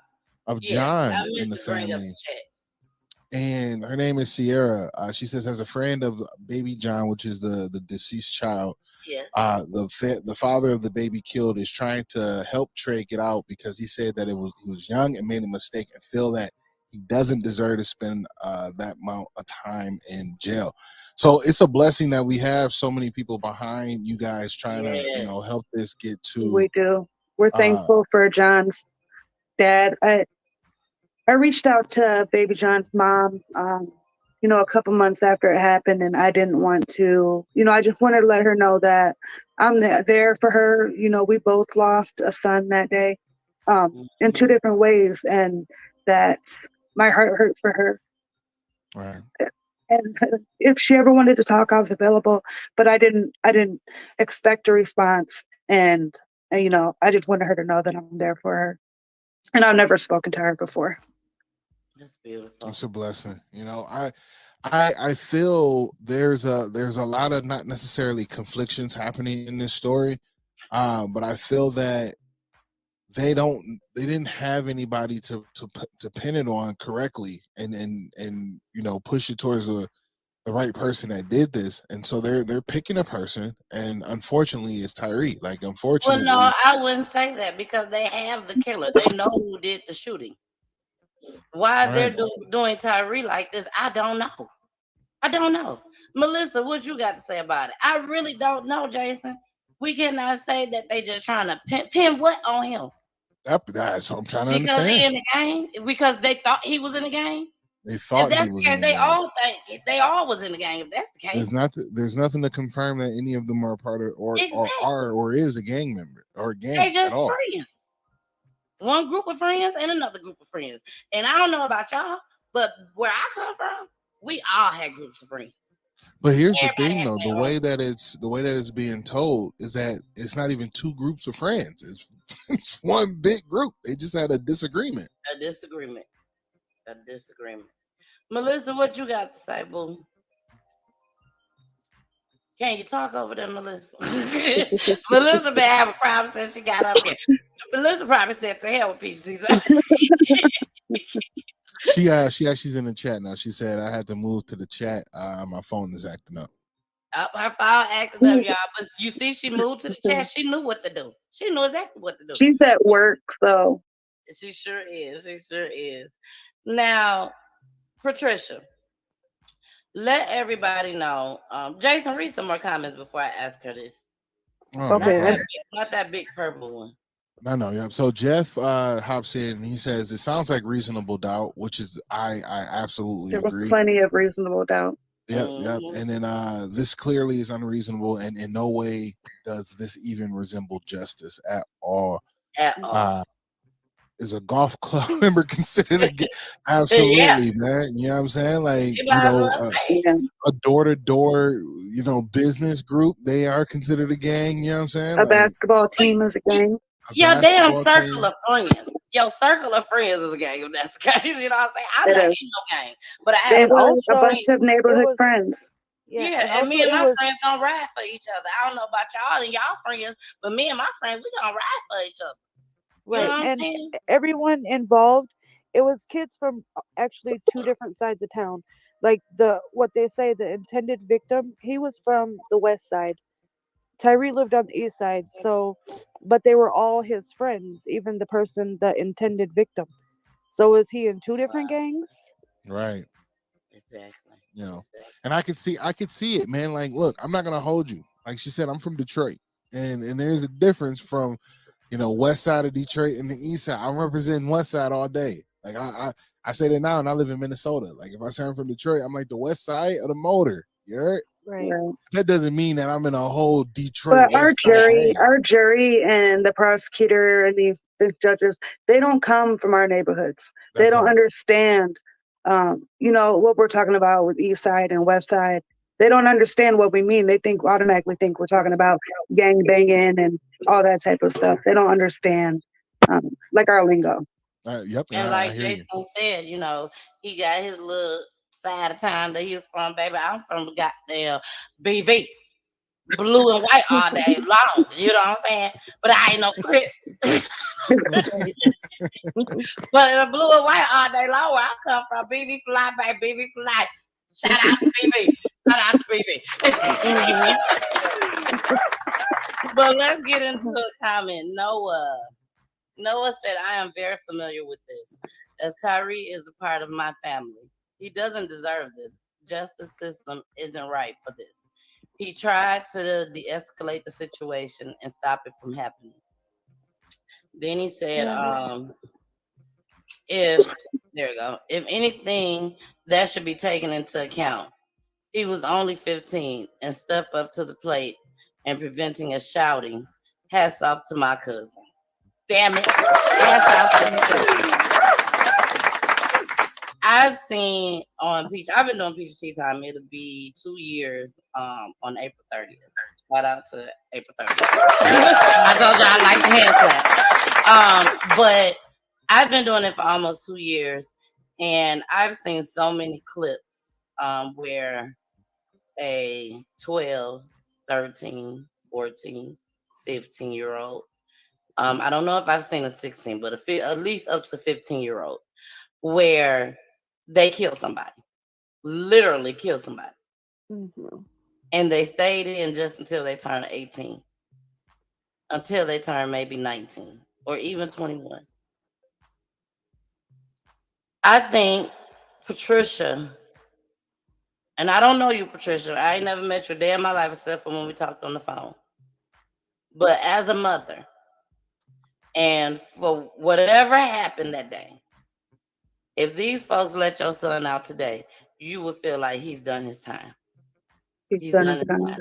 Of John in the family. And her name is Sierra. She says, as a friend of baby John, which is the deceased child, yes. The father of the baby killed is trying to help Trey get out because he said that he was young and made a mistake and feel that he doesn't deserve to spend that amount of time in jail. So it's a blessing that we have so many people behind you guys trying to help this get to. We do. We're thankful for John's dad. I reached out to baby John's mom, a couple months after it happened, and I didn't want to, I just wanted to let her know that I'm there for her. We both lost a son that day in two different ways, and that my heart hurt for her. Right. And if she ever wanted to talk, I was available, but I didn't expect a response. And, I just wanted her to know that I'm there for her. And I've never spoken to her before. That's beautiful. It's a blessing. I feel there's a lot of not necessarily conflictions happening in this story, but I feel that they didn't have anybody to pin it on correctly and push it towards the right person that did this, and so they're picking a person, and unfortunately it's Tyre. Unfortunately, well, no, I wouldn't say that because they have the killer. They know who did the shooting. Why they're doing Tyre like this, I don't know. Melissa, what you got to say about it? I really don't know, Jason. We cannot say that they just trying to pin what on him. That's what I'm trying to because understand. He in the game? Because they thought he was in the game? They thought if that's he was the case, in the they game. all think they all was in the game. If that's the case, there's nothing to confirm that any of them are part of or is a gang member or a gang they just at all. friends. One group of friends and another group of friends. And I don't know about y'all, but where I come from, we all had groups of friends. But here's the thing, though: the way that it's being told is that it's not even two groups of friends; it's one big group. They just had a disagreement. A disagreement. Melissa, what you got to say, boo? Can you talk over there, Melissa? Melissa been having problems since she got up here. Melissa probably said to hell with PEACHY. She's in the chat now. She said I had to move to the chat. My phone is acting up. Her phone acting up, y'all. But you see, she moved to the chat. She knew what to do. She knew exactly what to do. She's at work, so she sure is. Now, Patricia, let everybody know. Jason, read some more comments before I ask her this. Okay. Not that big purple one. I know, yeah. So Jeff hops in and he says it sounds like reasonable doubt, which is I absolutely agree. Plenty of reasonable doubt. Yep. And then this clearly is unreasonable, and in no way does this even resemble justice at all. Is a golf club member considered a gang? Absolutely, man. You know what I'm saying? A door-to-door, business group, they are considered a gang. You know what I'm saying? A basketball team is a gang. Your damn circle of friends. Your circle of friends is a gang, if that's the case. You know what I'm saying? I'm not in no gang. But I have a bunch of neighborhood friends. Yeah, and me and my friends gonna ride for each other. I don't know about y'all and y'all friends, but me and my friends, we gonna ride for each other. Right, and everyone involved, it was kids from actually two different sides of town. like what they say, the intended victim, he was from the west side. Tyre lived on the east side, so but they were all his friends, even the intended victim. So is he in two different gangs? Right. Exactly. You know, Exactly. and I could see it, man. Like, look, I'm not gonna hold you. Like she said, I'm from Detroit, and there's a difference from, west side of Detroit and the east side. I'm representing west side all day. Like I say that now, and I live in Minnesota. Like if I say I'm from Detroit, I'm like the west side of the motor. You heard? Right. That doesn't mean that I'm in a whole Detroit But west side gang. our jury and the prosecutor and the judges, they don't come from our neighborhoods. They don't understand, what we're talking about with east side and west side. They don't understand what we mean. They automatically think we're talking about gang banging and all that type of stuff. They don't understand, like our lingo. Yep. And I like hear you. Jason said, he got his little side of town that he's from, baby. I'm from goddamn BV. Blue and white all day long. You know what I'm saying? But I ain't no crip. But it's blue and white all day long where I come from. BB fly, baby, BB fly. Shout out to BB. Shout out to BB. But let's get into a comment. Noah said, I am very familiar with this, as Tyre is a part of my family. He doesn't deserve this. Justice system isn't right for this. He tried to de-escalate the situation and stop it from happening. Then he said, if there we go, if anything, that should be taken into account. He was only 15 and stepped up to the plate and preventing a shouting. Hats off to my cousin. Damn it. Hats off to my cousin. I've seen on Peach. I've been doing Peachy Tea Time. It'll be 2 years on April 30th. Shout out to April 30th. I told you I like the hand clap. But I've been doing it for almost 2 years, and I've seen so many clips where a 12, 13, 14, 15-year-old. I don't know if I've seen a 16, but at least up to 15-year-old, where they kill somebody, literally kill somebody. Mm-hmm. And they stayed in just until they turn 18, until they turn maybe 19 or even 21. I think Patricia, and I don't know you, Patricia. I ain't never met you a day in my life except for when we talked on the phone. But as a mother, and for whatever happened that day, if these folks let your son out today, you would feel like he's done his time. He's Done done his it. time.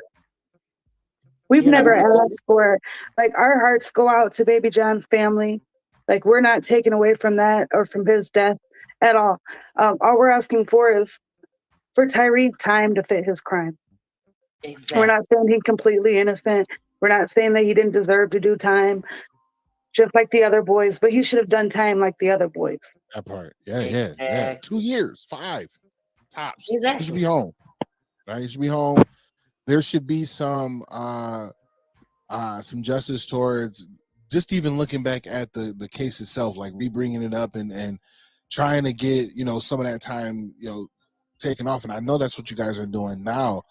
We've never asked for, like, our hearts go out to Baby John's family. Like, we're not taken away from that or from his death at all. All we're asking for is for Tyre time to fit his crime. Exactly. We're not saying he's completely innocent. We're not saying that he didn't deserve to do time, just like the other boys, but he should have done time like the other boys. That part. Yeah. 2 years, 5 tops. Exactly. He should be home. Right? He should be home. There should be some justice towards just even looking back at the case itself, like bringing it up and trying to get, some of that time, taken off. And I know that's what you guys are doing now.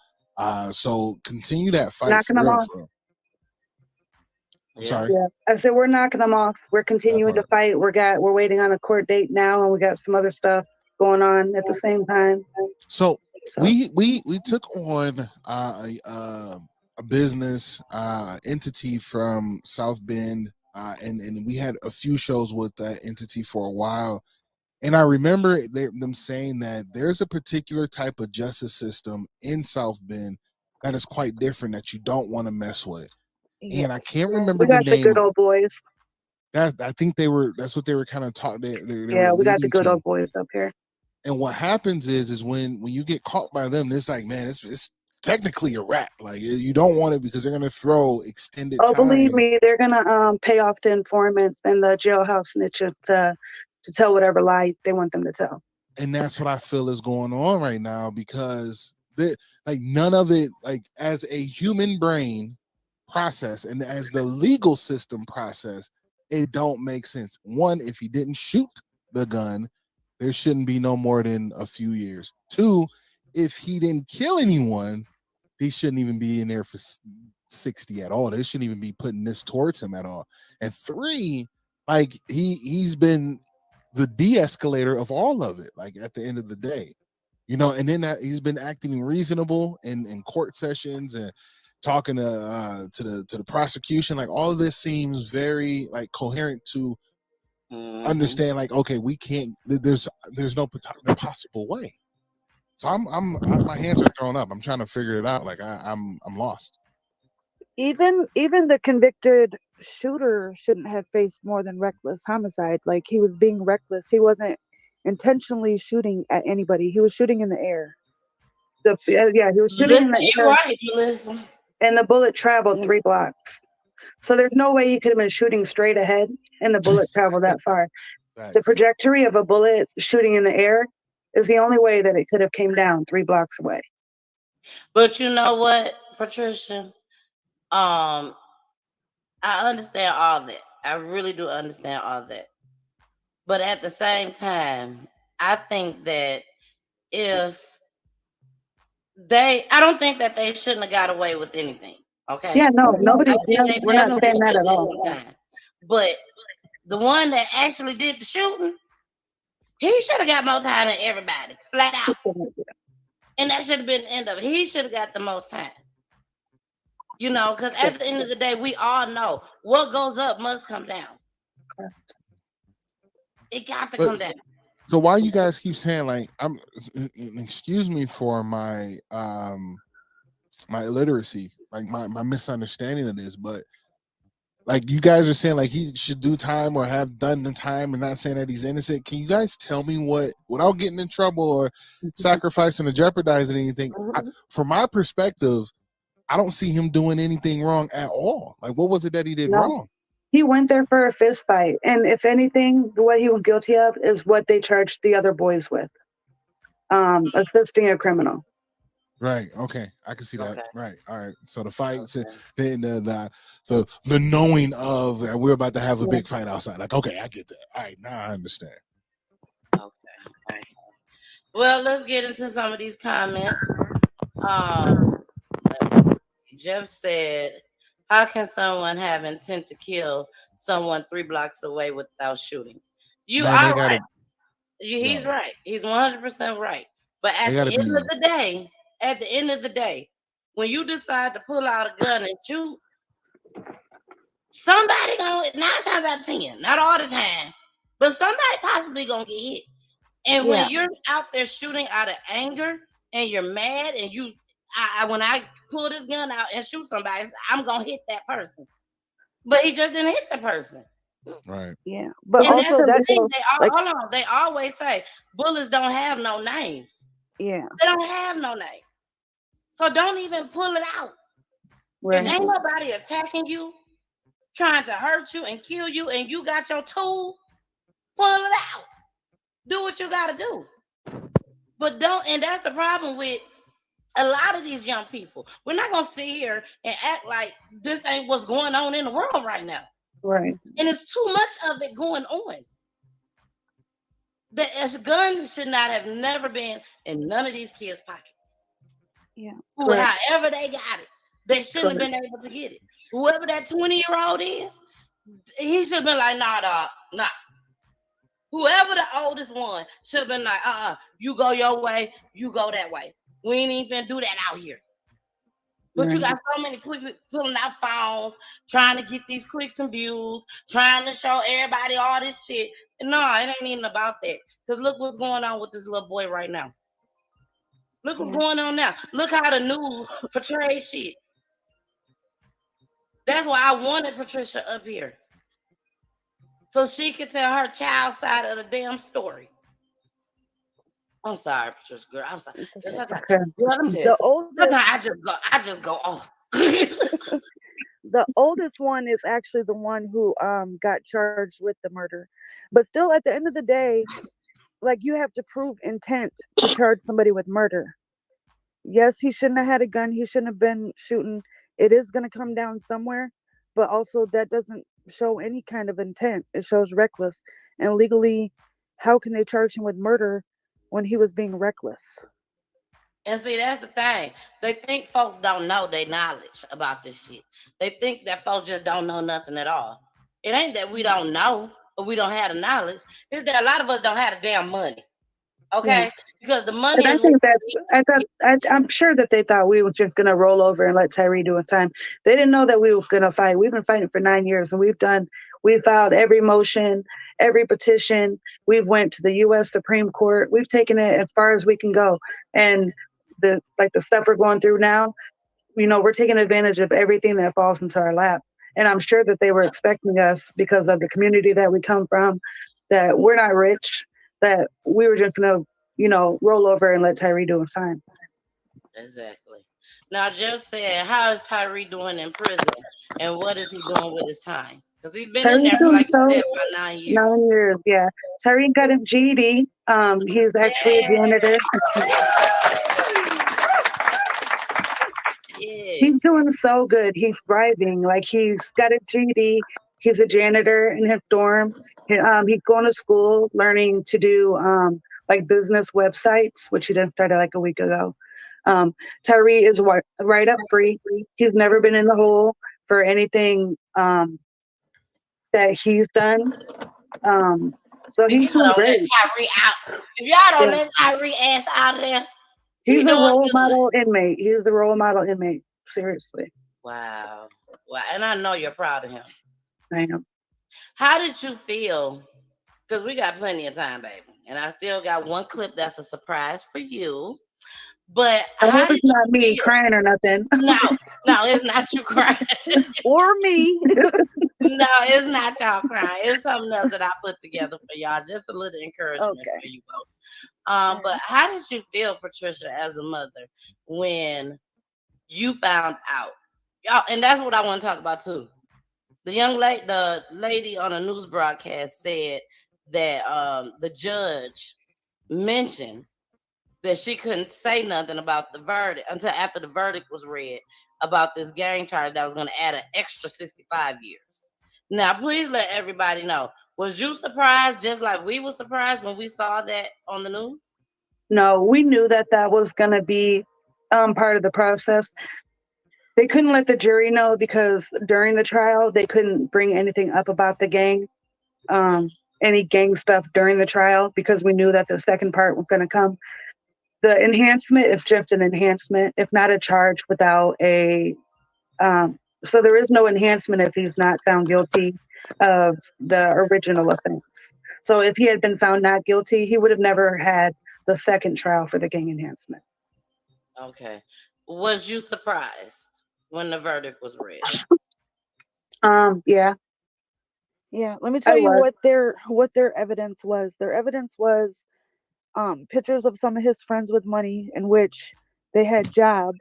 So continue that fight. Knocking them off. I'm sorry. Yeah, I said we're knocking them off. We're continuing to fight. We're waiting on a court date now, and we got some other stuff going on at the same time. So we took on a business entity from South Bend, and we had a few shows with that entity for a while. And I remember them saying that there's a particular type of justice system in South Bend that is quite different that you don't want to mess with. Yes. And I can't remember the name. The good old boys. I think that's what they were kind of taught. We got the good old boys up here. And what happens is when you get caught by them, it's like, man, it's technically a wrap. Like, you don't want it because they're gonna throw extended time. Believe me, they're gonna pay off the informants and the jailhouse snitches to tell whatever lie they want them to tell. And that's what I feel is going on right now, because none of it, like, as a human brain process and as the legal system process, it don't make sense. One, if he didn't shoot the gun, there shouldn't be no more than a few years. Two, if he didn't kill anyone, he shouldn't even be in there for 60 at all. They shouldn't even be putting this towards him at all. And 3, like he's been the de-escalator of all of it. Like at the end of the day, you know, and then he's been acting reasonable in court sessions and talking to the prosecution. Like all of this seems very like coherent to understand. Like, okay, we can't. There's no possible way. So my hands are thrown up. I'm trying to figure it out. Like I'm lost. Even the convicted shooter shouldn't have faced more than reckless homicide. Like he was being reckless. He wasn't intentionally shooting at anybody. He was shooting in the air. He was shooting in the air. You're right, Melissa. And the bullet traveled 3 blocks. So there's no way he could have been shooting straight ahead and the bullet traveled that far. Nice. The trajectory of a bullet shooting in the air is the only way that it could have came down 3 blocks away. But you know what, Patricia? I understand all that. I really do understand all that. But at the same time, I think that I don't think that they shouldn't have got away with anything. Okay. Yeah, no, nobody. We're not saying that at all. But the one that actually did the shooting, he should have got more time than everybody, flat out. And that should have been the end of it. He should have got the most time. You know, because at the end of the day, we all know what goes up must come down. It got to come down. So why you guys keep saying like excuse me for my my illiteracy, like my misunderstanding of this, but like you guys are saying like he should do time or have done the time and not saying that he's innocent. Can you guys tell me what, without getting in trouble or sacrificing or jeopardizing anything? From my perspective, I don't see him doing anything wrong at all. Like what was it that he did wrong? He went there for a fist fight. And if anything, what he was guilty of is what they charged the other boys with. Assisting a criminal. Right. Okay. I can see that. Right. All right. So the fights, then the knowing of that we're about to have a big fight outside. Like, okay, I get that. All right. Now I understand. Okay. All right. Well, let's get into some of these comments. Jeff said, how can someone have intent to kill someone 3 blocks away without shooting? You are right. He's right. He's 100% right. But at the end of the day, when you decide to pull out a gun and shoot, somebody gonna 9 times out of 10, not all the time, but somebody possibly gonna get hit. And when you're out there shooting out of anger and you're mad and when I pull this gun out and shoot somebody, I'm gonna hit that person. But he just didn't hit the person. Right. Yeah. But and also that's the thing. Hold on. They always say bullets don't have no names. Yeah. They don't have no names. So don't even pull it out. Right. If ain't nobody attacking you, trying to hurt you and kill you, and you got your tool, pull it out. Do what you gotta do. But don't, and that's the problem with a lot of these young people. We're not gonna sit here and act like this ain't what's going on in the world right now. Right. And it's too much of it going on. The gun should not have never been in none of these kids' pockets. Yeah. However they got it, they shouldn't have been able to get it. Whoever that 20-year-old is, he should have been like, nah, dog, nah. Whoever the oldest one should have been like, you go your way, you go that way. We ain't even do that out here. But you got so many people pulling out phones, trying to get these clicks and views, trying to show everybody all this shit. And no, it ain't even about that. Because look what's going on with this little boy right now. Look what's going on now. Look how the news portrays shit. That's why I wanted Patricia up here. So she could tell her child side of the damn story. I'm sorry, Patricia, girl. I'm sorry. I just go off. The oldest one is actually the one who got charged with the murder. But still, at the end of the day, like you have to prove intent to charge somebody with murder. Yes, he shouldn't have had a gun. He shouldn't have been shooting. It is going to come down somewhere. But also that doesn't show any kind of intent. It shows reckless. And legally, how can they charge him with murder when he was being reckless? And see, that's the thing. They think folks don't know their knowledge about this shit. They think that folks just don't know nothing at all. It ain't that we don't know or we don't have the knowledge. It's that a lot of us don't have the damn money. Okay? Yeah. Because the And money I is what think I'm sure that they thought we were just going to roll over and let Tyre do a time. They didn't know that we were going to fight. We've been fighting for 9 years, and we've filed every motion, every petition. We've went to the U.S. Supreme Court. We've taken it as far as we can go. And the stuff we're going through now, we're taking advantage of everything that falls into our lap. And I'm sure that they were expecting us, because of the community that we come from, that we're not rich, that we were just going to, roll over and let Tyre do his time. Exactly. Now, just said, how is Tyre doing in prison, and what is he doing with his time? Because he's been in Tyre's there for, doing like you so said, about 9 years. 9 years, yeah. Tyre got a GED. He's actually a janitor. He's doing so good. He's thriving. Like, he's got a GED. He's a janitor in his dorm. He's going to school, learning to do like business websites, which he didn't start like a week ago. Tyre is right up free. He's never been in the hole for anything that he's done. So he's doing Don't great. let Tyre out. If y'all don't let Tyre ass out of there, He's a doing role good. model inmate. He's the role model inmate. Seriously. Wow. And I know you're proud of him. I am. How did you feel? Because we got plenty of time, baby. And I still got one clip that's a surprise for you. But I hope how it's did not you me feel? crying or nothing. No, it's not you crying. Or me. No, it's not y'all crying. It's something else that I put together for y'all. Just a little encouragement for you both. But how did you feel, Patricia, as a mother, when you found out? Y'all, and that's what I want to talk about too. The lady on a news broadcast said that the judge mentioned that she couldn't say nothing about the verdict until after the verdict was read about this gang charge that was going to add an extra 65 years. Now, please let everybody know. Was you surprised just like we were surprised when we saw that on the news? No, we knew that was going to be part of the process. They couldn't let the jury know because during the trial, they couldn't bring anything up about the gang, any gang stuff during the trial, because we knew that the second part was going to come. The enhancement is just an enhancement. It's not a charge without a so there is no enhancement if he's not found guilty of the original offense. So if he had been found not guilty, he would have never had the second trial for the gang enhancement. Okay. Was you surprised when the verdict was read? Yeah. Yeah, let me tell you what their evidence was. Their evidence was pictures of some of his friends with money in which they had jobs.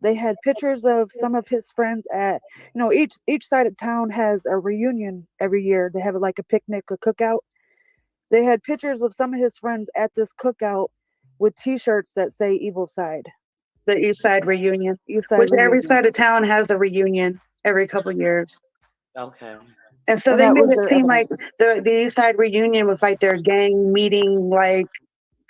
They had pictures of some of his friends at, each side of town has a reunion every year. They have like a picnic, a cookout. They had pictures of some of his friends at this cookout with T-shirts that say "Evil Side." The East Side reunion, East Side which reunion. every side of town has a reunion every couple of years. Okay. And so they made it seem like the East Side reunion was like their gang meeting, like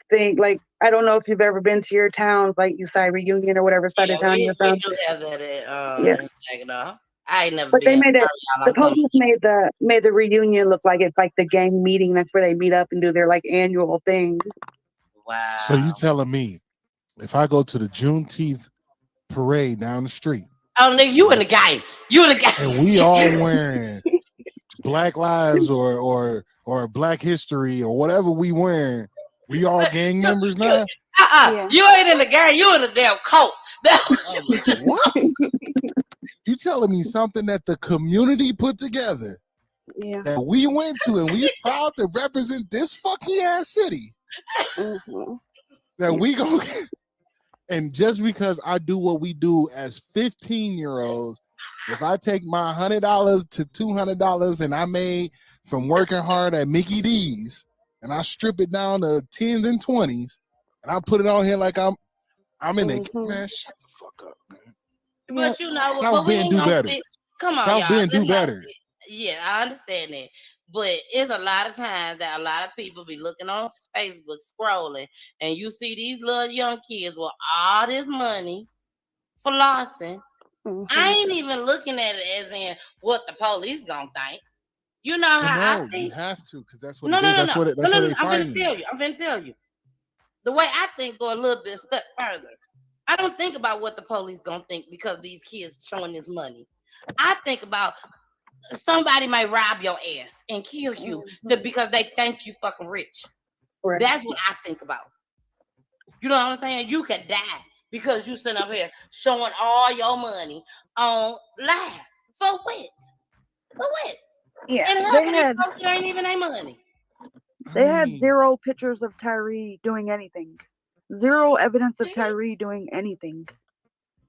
thing. Like, I don't know if you've ever been to your town, like East Side reunion or whatever side of town you're from. We do have that in Saginaw. I ain't never but been. They made it. The police made the reunion look like it's like the gang meeting. That's where they meet up and do their like annual thing. Wow. So you telling me if I go to the Juneteenth parade down the street? Oh, nigga, you in the game. You in the game. And we all wearing Black Lives or Black History or whatever we wearing. We all gang members now? You ain't in the gang. You in the damn coat. What? You telling me something that the community put together that we went to and we proud to represent this fucking ass city that we go and just because I do what we do as 15-year-olds, if I take my $100 to $200 and I made from working hard at Mickey D's and I strip it down to 10s and 20s and I put it on here like I'm in a man, shut the fuck up, man. But you know, South Bend do better. Come on, South y'all. Bend do better. Yeah, I understand that. But it's a lot of times that a lot of people be looking on Facebook, scrolling, and you see these little young kids with all this money flossing. I ain't even looking at it as in what the police gonna think. You know But how I no, you think. have to, because that's what No, it no, is. no, That's no, what it, no, that's no, what no. they I'm find finna me. tell you. I'm finna tell you. The way I think go a little bit step further. I don't think about what the police gonna think because these kids showing this money. I think about somebody might rob your ass and kill you because they think you fucking rich. Right. That's what I think about. You know what I'm saying? You could die because you sitting up here showing all your money on live. For what? For what? Yeah, And half they of these had folks ain't even their money. they had zero pictures of Tyre doing anything. Zero evidence of Tyre doing anything.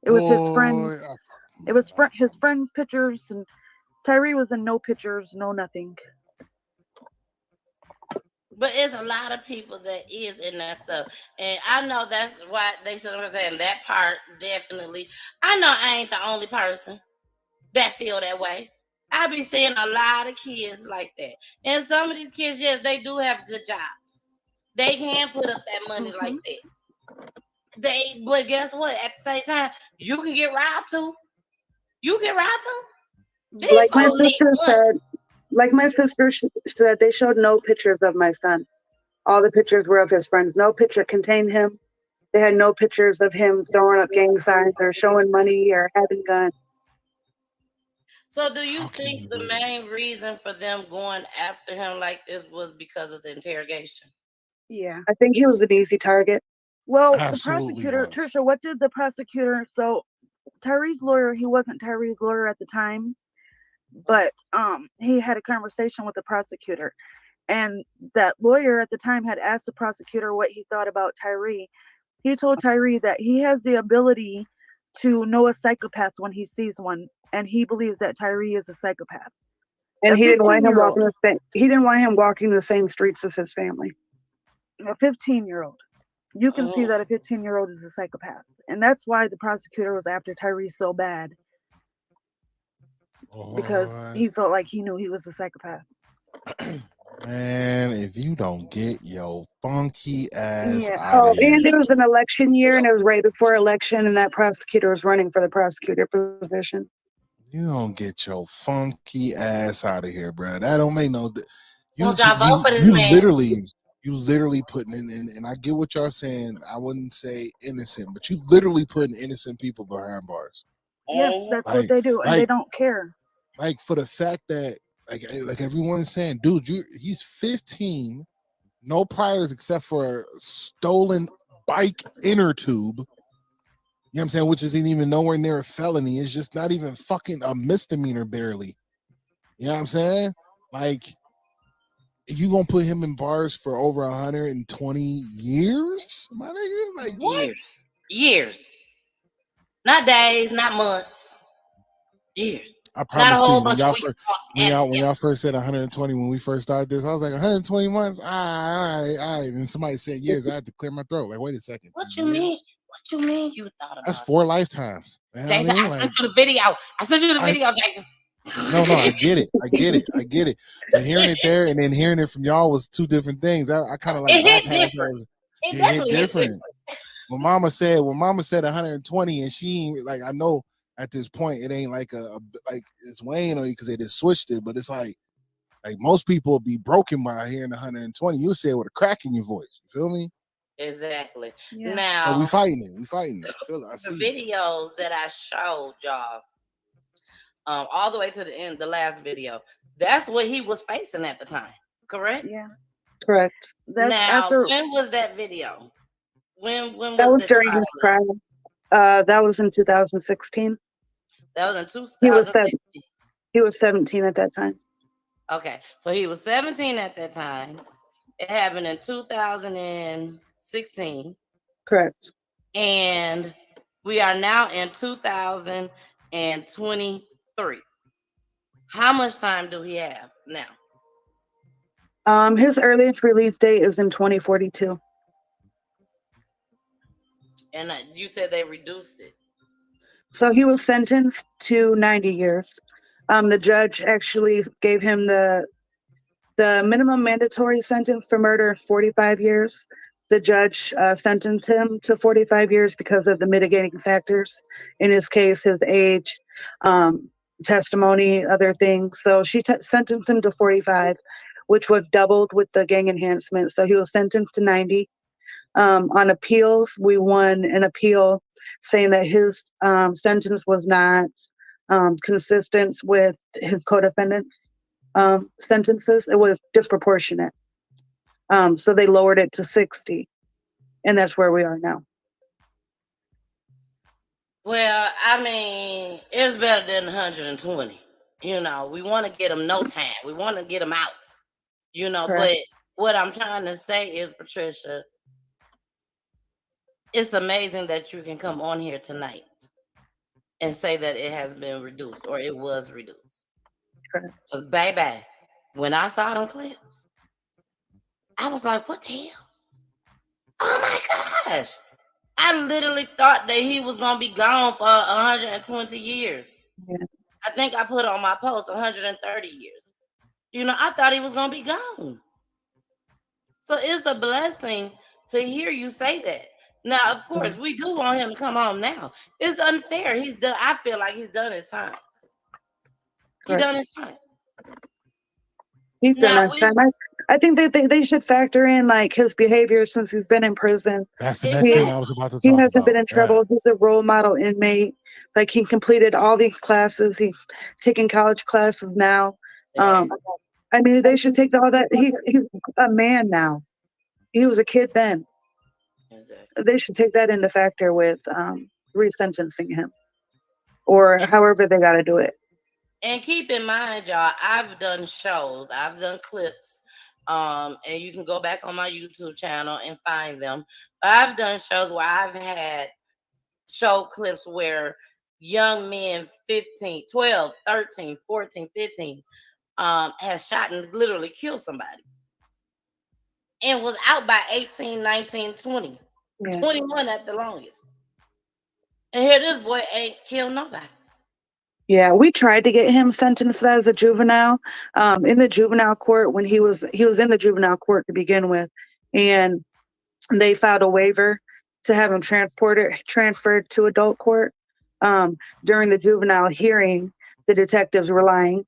It was his friends. It was his friends' pictures, and Tyre was in no pictures, no nothing. But it's a lot of people that is in that stuff. And I know that's why they said I'm saying that part definitely. I know I ain't the only person that feel that way. I be seeing a lot of kids like that. And some of these kids, yes, they do have good jobs. They can put up that money like that. But guess what? At the same time, you can get robbed too. You get robbed too. These Like my folks need sister money. said, like my sister said, they showed no pictures of my son. All the pictures were of his friends. No picture contained him. They had no pictures of him throwing up gang signs or showing money or having guns. So do you think the main reason for them going after him like this was because of the interrogation? Yeah. I think he was an easy target. Well, the prosecutor, Trisha, what did the prosecutor? So Tyre's lawyer, he wasn't Tyre's lawyer at the time, but he had a conversation with the prosecutor, and that lawyer at the time had asked the prosecutor what he thought about Tyre. He told Tyre that he has the ability to know a psychopath when he sees one, and he believes that Tyre is a psychopath. And he didn't want him 15-year-old. walking the same streets as his family. A 15-year-old. You can see that a 15-year-old is a psychopath. And that's why the prosecutor was after Tyre so bad. Because he felt like he knew he was a psychopath. Man, if you don't get your funky ass out Oh, of here. and it was an election year, and it was right before election, and that prosecutor was running for the prosecutor position. You don't get your funky ass out of here, bro. That don't make no. You literally putting in, and I get what y'all saying. I wouldn't say innocent, but you literally putting innocent people behind bars. Yes, that's what they do, and they don't care. Like for the fact that, like everyone is saying, dude, he's 15, no priors except for a stolen bike inner tube. You know what I'm saying? Which isn't even nowhere near a felony. It's just not even fucking a misdemeanor, barely. You know what I'm saying? Like, you gonna put him in bars for over 120 years? My nigga? Like, what? Years. Not days, not months. Years. I Not a promise whole you, bunch of weeks. when y'all first said 120 when we first started this, I was like, 120 months? All right. And somebody said years. I had to clear my throat. Like, wait a second. What you mean? What you mean you thought about That's 4 lifetimes. You know Jason, what I mean? I sent you the video. I sent you the video, Jason. No, I get it. But hearing it there and then hearing it from y'all was two different things. I kind of like it hit different. It hit different. When Mama said 120, and she like, I know at this point it ain't like like it's weighing on you because they just switched it, but it's like most people will be broken by hearing 120. You say it with a crack in your voice. You feel me? Exactly. Yeah. Now, but we fighting it. I feel it. I see the videos that I showed y'all, all the way to the end, the last video, that's what he was facing at the time. Correct? Yeah. Correct. Now, when was that video? When that was the during trial? his trial. That was in 2016. That was in 2016. He was 17 at that time. Okay, so he was 17 at that time. It happened in 2016. Correct. And we are now in 2023. How much time do he have now? His earliest release date is in 2042. And you said they reduced it. So he was sentenced to 90 years. The judge actually gave him the The minimum mandatory sentence for murder, 45 years. The judge sentenced him to 45 years because of the mitigating factors. In his case, his age, testimony, other things. So she sentenced him to 45, which was doubled with the gang enhancement. So he was sentenced to 90. On appeals, we won an appeal saying that his sentence was not consistent with his co-defendants' sentences. It was disproportionate. So they lowered it to 60, and that's where we are now. Well, I mean, it's better than 120. You know, we want to get them no time. We want to get them out. You know, Correct. but what I'm trying to say is, Patricia, it's amazing that you can come on here tonight and say that it has been reduced or it was reduced. Because, baby, when I saw them clips, I was like, what the hell? Oh my gosh. I literally thought that he was going to be gone for 120 years. Yeah. I think I put on my post 130 years. You know, I thought he was going to be gone. So it's a blessing to hear you say that. Now, of course, we do want him to come home now. It's unfair. He's done. I feel like he's done his time. He done his time. He's done his time. I think that they should factor in like his behavior since he's been in prison. That's the next thing I was about to talk He about. hasn't been in trouble. He's a role model inmate. Like he completed all these classes. He's taking college classes now. I mean, they should take all that. He's a man now. He was a kid then. They should take that into factor with resentencing him, or however they got to do it. And keep in mind, y'all, I've done shows, I've done clips, and you can go back on my YouTube channel and find them. I've done shows where I've had show clips where young men 15, 12, 13, 14, 15 has shot and literally killed somebody. And was out by 18, 19, 20, 21 at the longest. And here this boy ain't killed nobody. Yeah, we tried to get him sentenced as a juvenile in the juvenile court when he was in the juvenile court to begin with, and they filed a waiver to have him transferred to adult court. During the juvenile hearing, the detectives were lying.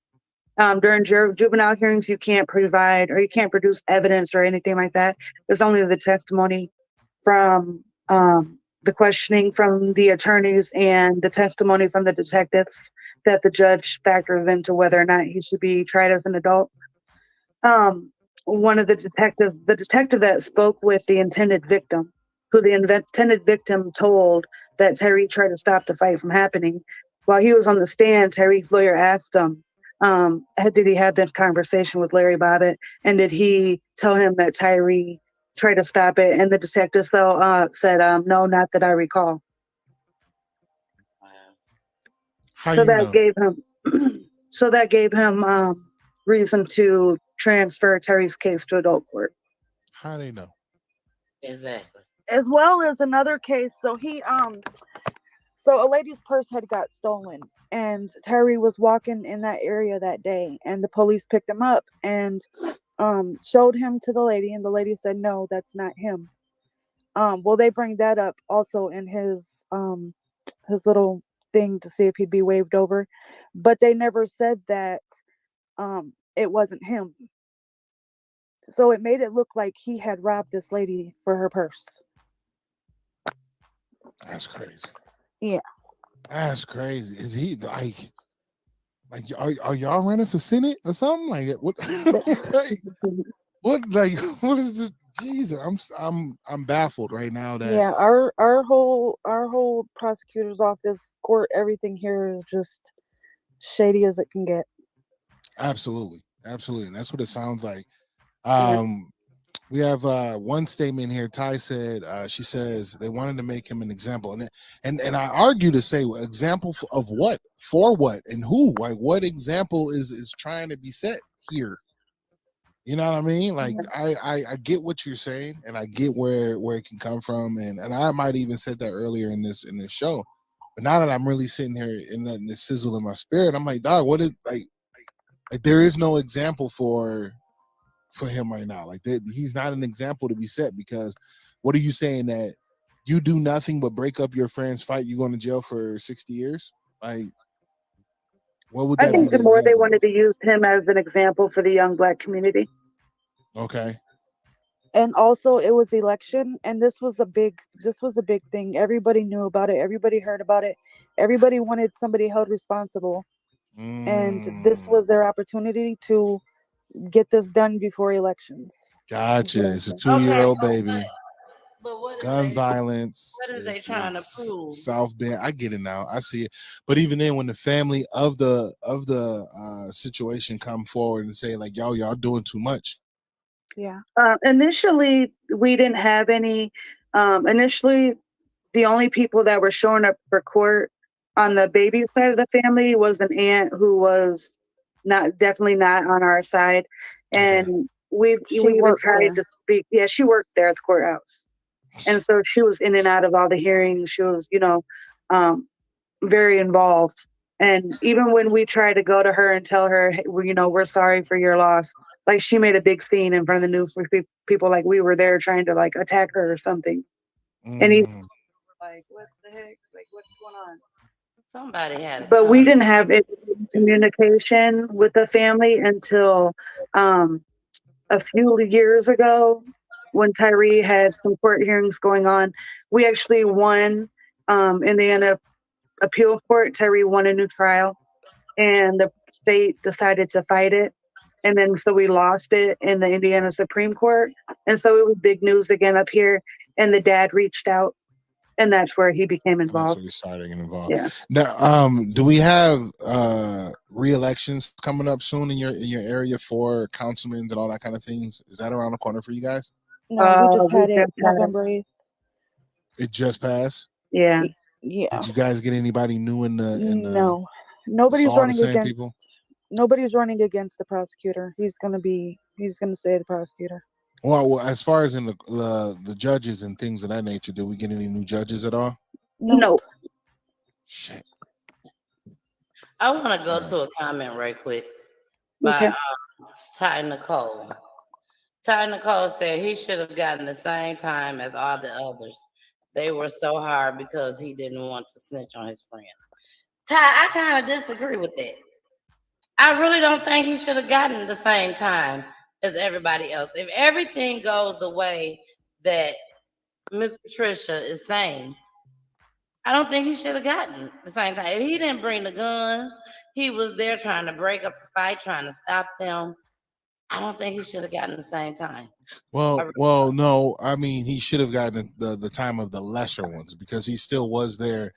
During juvenile hearings, you can't provide or you can't produce evidence or anything like that. It's only the testimony from the questioning from the attorneys and the testimony from the detectives that the judge factors into whether or not he should be tried as an adult. One of the detective that spoke with the intended victim, who the intended victim told that Tyre tried to stop the fight from happening, while he was on the stand, Tyre's lawyer asked him, did he have this conversation with Larry Bobbitt, and did he tell him that Tyre tried to stop it? And the detective said, no, not that I recall. So that gave him reason to transfer Tyre's case to adult court. How do they know? Exactly. As well as another case. So so a lady's purse had got stolen, and Tyre was walking in that area that day, and the police picked him up and showed him to the lady, and the lady said, no, that's not him. Well, they bring that up also in his little thing to see if he'd be waived over, but they never said that it wasn't him. So it made it look like he had robbed this lady for her purse. That's crazy. Yeah. That's crazy. Is he like are y'all running for Senate or something like that? What what is this? Jesus, I'm baffled right now that our whole prosecutor's office, court, everything here is just shady as it can get. Absolutely. And that's what it sounds like. We have one statement here. Ty said, she says they wanted to make him an example, and I argue to say example of what, for what, and who? Like what example is trying to be set here? You know what I mean? Like I get what you're saying, and I get where it can come from, and I might even said that earlier in this show, but now that I'm really sitting here and letting this sizzle in my spirit, I'm like, dog, what is like there is no example for for him right now. Like he's not an example to be set, because what are you saying, that you do nothing but break up your friend's fight, you going to jail for 60 years? Like, what would that I think be the more they example wanted to use him as an example for the young black community. Okay. And also it was election, and this was a big thing. Everybody knew about it, everybody heard about it, everybody wanted somebody held responsible. And this was their opportunity to get this done before elections. Gotcha. It's a Okay, 2-year-old baby. but what It's is gun they? violence. What is they trying to prove? South Bend. I get it now. I see it. But even then, when the family of the situation come forward and say like, y'all doing too much. Yeah. Initially, we didn't have any. Initially, the only people that were showing up for court on the baby side of the family was an aunt who was definitely not on our side, and we She even worked tried there. to speak. Yeah, she worked there at the courthouse, and so she was in and out of all the hearings. She was, very involved. And even when we tried to go to her and tell her, hey, we're sorry for your loss, like she made a big scene in front of the news for people, like we were there trying to like attack her or something. And he like, what the heck? Like, what's going on? Somebody had a But we comment. didn't have any communication with the family until a few years ago when Tyre had some court hearings going on. We actually won in the end of appeal court. Tyre won a new trial, and the state decided to fight it. And then so we lost it in the Indiana Supreme Court. And so it was big news again up here. And the dad reached out, and that's where he became That's involved. where he started getting involved. Yeah. Now, do we have re-elections coming up soon in your area for councilmen and all that kind of things? Is that around the corner for you guys? No, we just had it November 8th. It just passed? Yeah. Yeah. Did you guys get anybody new in the No. Nobody's all the running same against people? Nobody's running against the prosecutor. He's gonna say the prosecutor. Well, as far as in the judges and things of that nature, did we get any new judges at all? No. Shit. I want to go to a comment right quick Okay. by Ty Nicole. Ty Nicole said he should have gotten the same time as all the others. They were so hard because he didn't want to snitch on his friend. Ty, I kind of disagree with that. I really don't think he should have gotten the same time as everybody else. If everything goes the way that Miss Patricia is saying, I don't think he should have gotten the same time. If he didn't bring the guns, he was there trying to break up the fight, trying to stop them. I don't think he should have gotten the same time. Well, no. I mean, he should have gotten the time of the lesser ones, because he still was there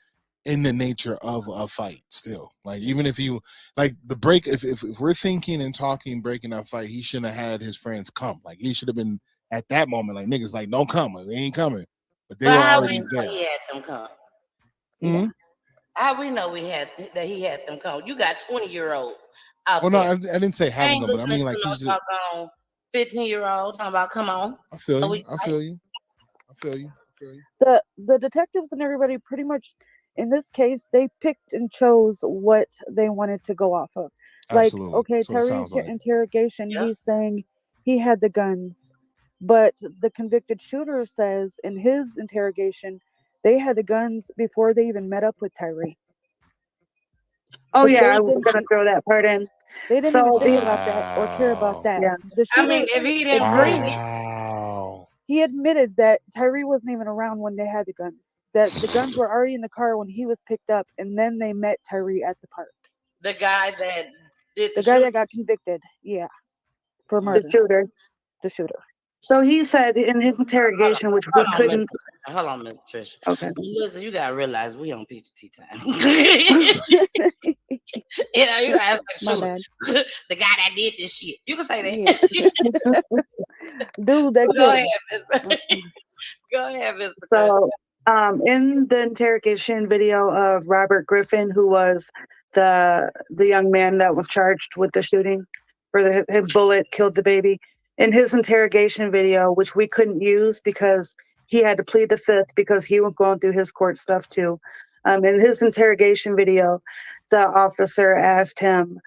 in the nature of a fight. Still, like, even if you like the break, if we're thinking and talking breaking up fight, he shouldn't have had his friends come. Like, he should have been at that moment like, niggas, like, don't come, like, they ain't coming. But they were how already we know there. he had them come? Hmm? How we know he had them come? You got 20-year-olds out Well, no, there. I didn't say I having ain't them, but I listening mean, like, to he no should. talk on 15-year-old talking about come on. I feel So you. I feel you. I feel you. I feel you. The detectives and everybody pretty much in this case, they picked and chose what they wanted to go off of. Absolutely. Like, okay, That's what it Tyre's sounds like. interrogation, Yeah. he's saying he had the guns. But the convicted shooter says in his interrogation, they had the guns before they even met up with Tyre. Oh, But yeah, they I was didn't going to throw that part in. They didn't even think about that or care about that. Yeah. The I shooter, mean, if he didn't bring it, he admitted that Tyre wasn't even around when they had the guns. That the guns were already in the car when he was picked up, and then they met Tyre at the park. the guy that did The guy that got convicted, yeah, for murder. The shooter. So he said in his interrogation, which we couldn't. Hold on, Miss Tricia. Okay. Listen, you gotta realize we on PGT time. You gotta ask the My shooter, bad. the guy that did this shit. You can say that. Dude, that Go kid. ahead, Miss. Go ahead, Miss. So, in the interrogation video of Robert Griffin, who was the young man that was charged with the shooting, for his bullet killed the baby. In his interrogation video, which we couldn't use because he had to plead the fifth because he was going through his court stuff too. In his interrogation video, the officer asked him,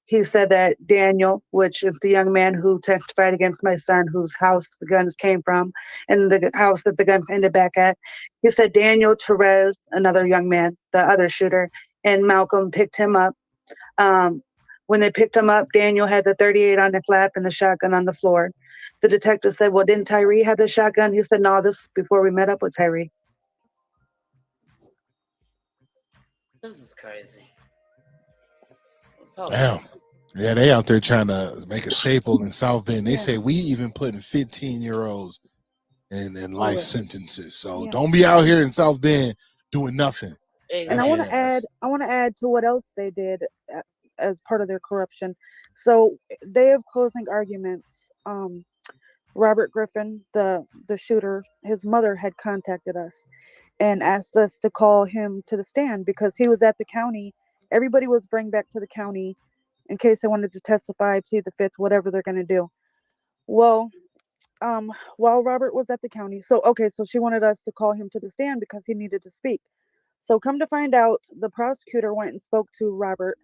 He said that Daniel, which is the young man who testified against my son, whose house the guns came from, and the house that the gun ended back at, he said Daniel, Therese, another young man, the other shooter, and Malcolm picked him up. When they picked him up, Daniel had the 38 on his lap and the shotgun on the floor. The detective said, well, didn't Tyre have the shotgun? He said, no, this is before we met up with Tyre. This is crazy. Damn. Yeah, they out there trying to make a staple in South Bend. They say we even putting 15-year-olds in life sentences. So don't be out here in South Bend doing nothing. And I want to add to what else they did as part of their corruption. So day of closing arguments, Robert Griffin, the shooter, his mother had contacted us and asked us to call him to the stand because he was at the county. Everybody was bring back to the county in case they wanted to testify, plead the fifth, whatever they're going to do. Well, while Robert was at the county, so she wanted us to call him to the stand because he needed to speak. So come to find out, the prosecutor went and spoke to Robert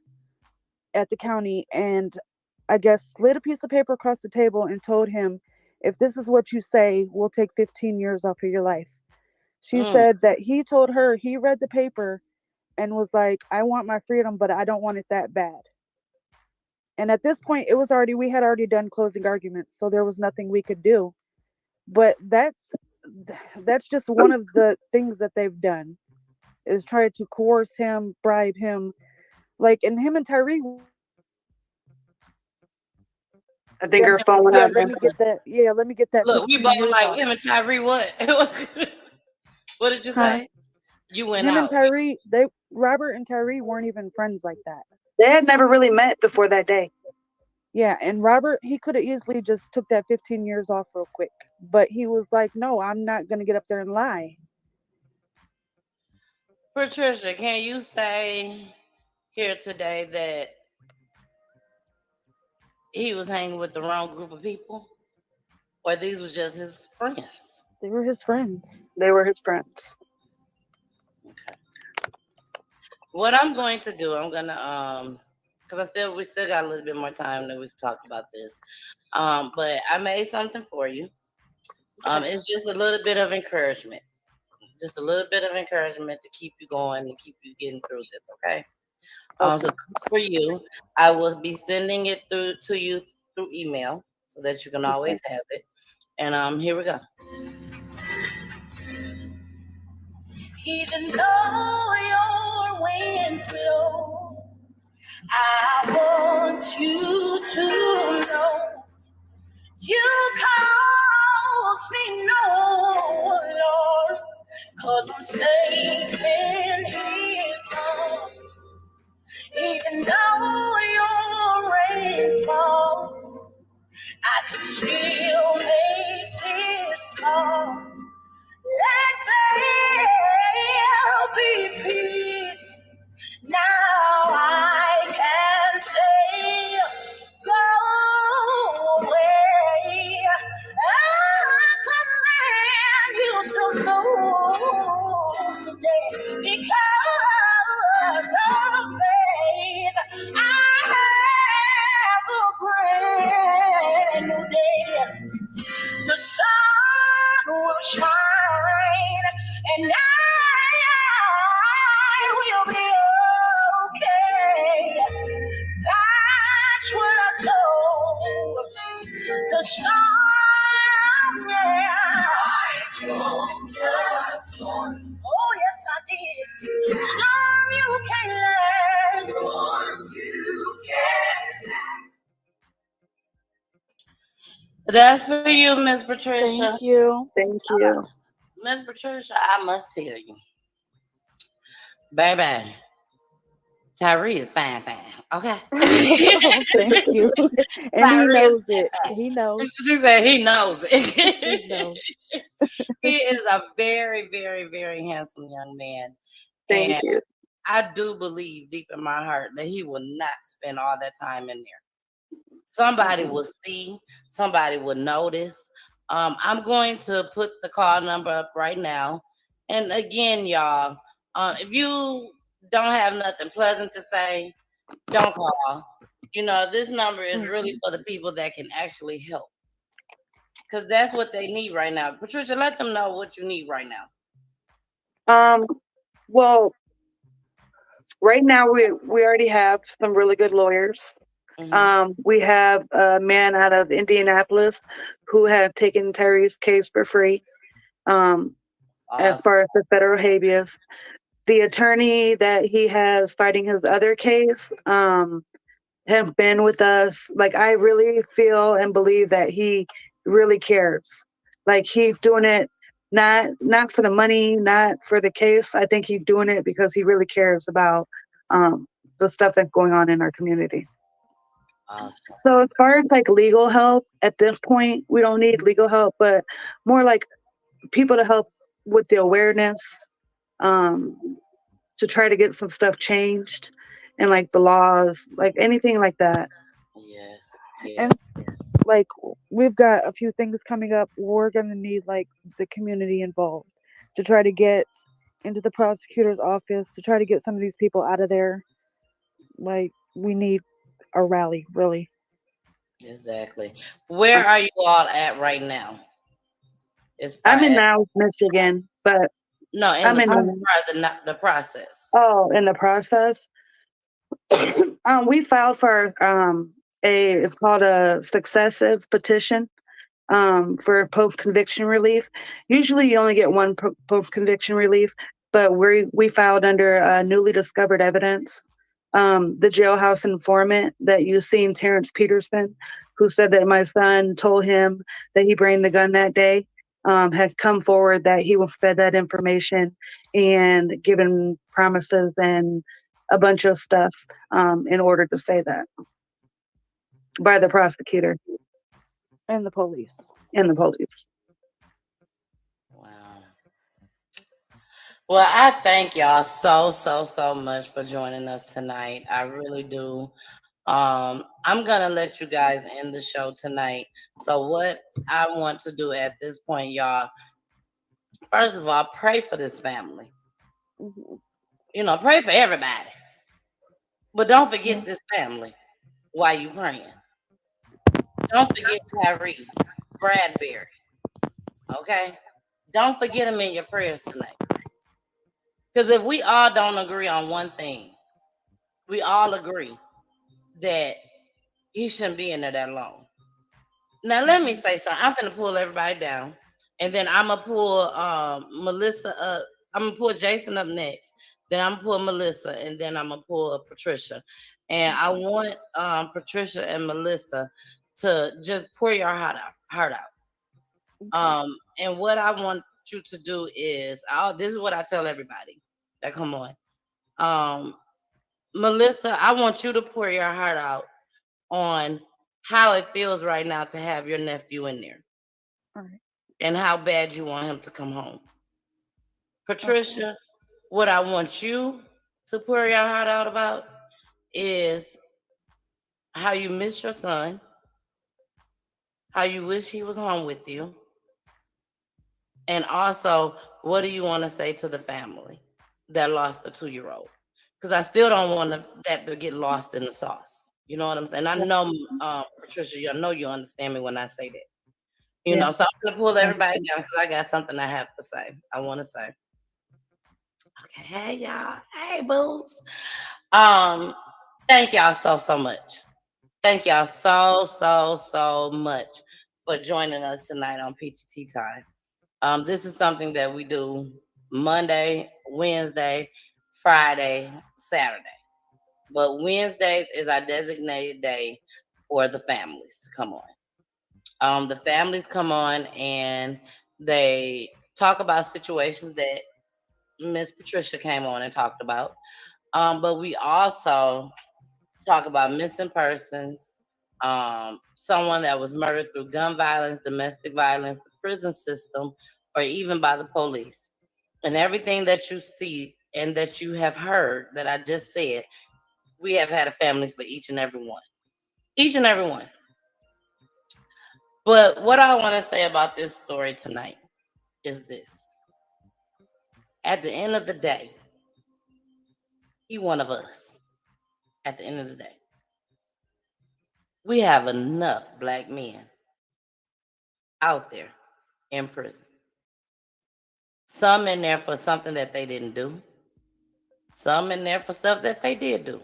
at the county and I guess slid a piece of paper across the table and told him, if this is what you say, we'll take 15 years off of your life. She said that he told her, he read the paper and was like, I want my freedom, but I don't want it that bad. And at this point, we had already done closing arguments, so there was nothing we could do. But that's just one of the things that they've done, is try to coerce him, bribe him. And him and Tyre. I think her phone went out. Let me get that. Yeah, let me get that. Look, we both like him and Tyre. What? What did you say? You went him out. And Tyre, Robert and Tyre weren't even friends like that. They had never really met before that day. Yeah, and Robert, he could have easily just took that 15 years off real quick. But he was like, no, I'm not going to get up there and lie. Patricia, can you say here today that he was hanging with the wrong group of people? Or these were just his friends? They were his friends. They were his friends. Okay. What I'm going to do, I'm gonna because we still got a little bit more time that we can talk about this. But I made something for you. It's just a little bit of encouragement. Just a little bit of encouragement to keep you going, to keep you getting through this, okay? So for you, I will be sending it to you through email so that you can always have it. And here we go. Even though your winds blow, I want you to know you cause me no, Lord, 'cause I'm safe in his arms. Even though your rain falls, I can still make this call. Let there be peace. Now I can say, go away. I command you to go today because of faith. I have a brand new day. The sun will shine and I will be okay. That's what I told the storm. Yeah. I told the storm. Oh yes, I did. Storm, you can't last. Storm, you can't last. That's for you, Miss Patricia. Thank you. Thank you. Miss Patricia, I must tell you. Baby, Tyre is fine. Okay? Thank you. And he knows it. He knows. She said he knows it. He knows. He is a very, very, very handsome young man. Thank you. I do believe deep in my heart that he will not spend all that time in there. Somebody will see, somebody will notice. I'm going to put the call number up right now. And again, y'all, if you don't have nothing pleasant to say, don't call. This number is really for the people that can actually help. Because that's what they need right now. Patricia, let them know what you need right now. Well, right now we already have some really good lawyers. We have a man out of Indianapolis who had taken Tyre's case for free. As far as the federal habeas, the attorney that he has fighting his other case have been with us. Like, I really feel and believe that he really cares. Like, he's doing it not for the money, not for the case. I think he's doing it because he really cares about the stuff that's going on in our community. So as far as like legal help, at this point, we don't need legal help, but more like people to help with the awareness, to try to get some stuff changed and like the laws, like anything like that. Yes. And like we've got a few things coming up. We're gonna need like the community involved to try to get into the prosecutor's office to try to get some of these people out of there. Like, we need a rally, really. Exactly. Where are you all at right now? I'm in Niles, Michigan, but no, I'm in the process. Oh, in the process. We filed for it's called a successive petition for post-conviction relief. Usually you only get one post-conviction relief, but we filed under newly discovered evidence. The jailhouse informant that you seen, Terrence Peterson, who said that my son told him that he brought the gun that day, had come forward that he will fed that information and given promises and a bunch of stuff in order to say that by the prosecutor and the police. Wow. Well, I thank y'all so much for joining us tonight. I really do. I'm gonna let you guys end the show tonight. So what I want to do at this point, y'all, first of all, pray for this family. Pray for everybody. But don't forget this family while you praying. Don't forget Tyre Bradbury. Okay? Don't forget him in your prayers tonight. Because if we all don't agree on one thing, we all agree that he shouldn't be in there that long. Now, let me say something. I'm going to pull everybody down. And then I'm going to pull Melissa up. I'm going to pull Jason up next. Then I'm going to pull Melissa. And then I'm going to pull Patricia. And I want Patricia and Melissa to just pour your heart out. And what I want you to do is, this is what I tell everybody that come on. Melissa, I want you to pour your heart out on how it feels right now to have your nephew in there. All right. And how bad you want him to come home. Patricia, what I want you to pour your heart out about is how you miss your son, how you wish he was home with you, and also, what do you want to say to the family that lost a 2-year-old? Because I still don't want that to get lost in the sauce. You know what I'm saying? I know, Patricia, I know you understand me when I say that. So I'm going to pull everybody down because I got something I have to say. I want to say. Okay, hey, y'all. Hey, boos. Thank y'all so much. Thank y'all so much for joining us tonight on PEACHY Time. This is something that we do Monday, Wednesday, Friday, Saturday. But Wednesdays is our designated day for the families to come on. The families come on and they talk about situations that Miss Patricia came on and talked about. But we also talk about missing persons, someone that was murdered through gun violence, domestic violence, the prison system, or even by the police. And everything that you see and that you have heard that I just said, we have had a family for each and every one. Each and every one. But what I want to say about this story tonight is this. At the end of the day, he one of us. At the end of the day. We have enough black men out there in prison. Some in there for something that they didn't do. Some in there for stuff that they did do.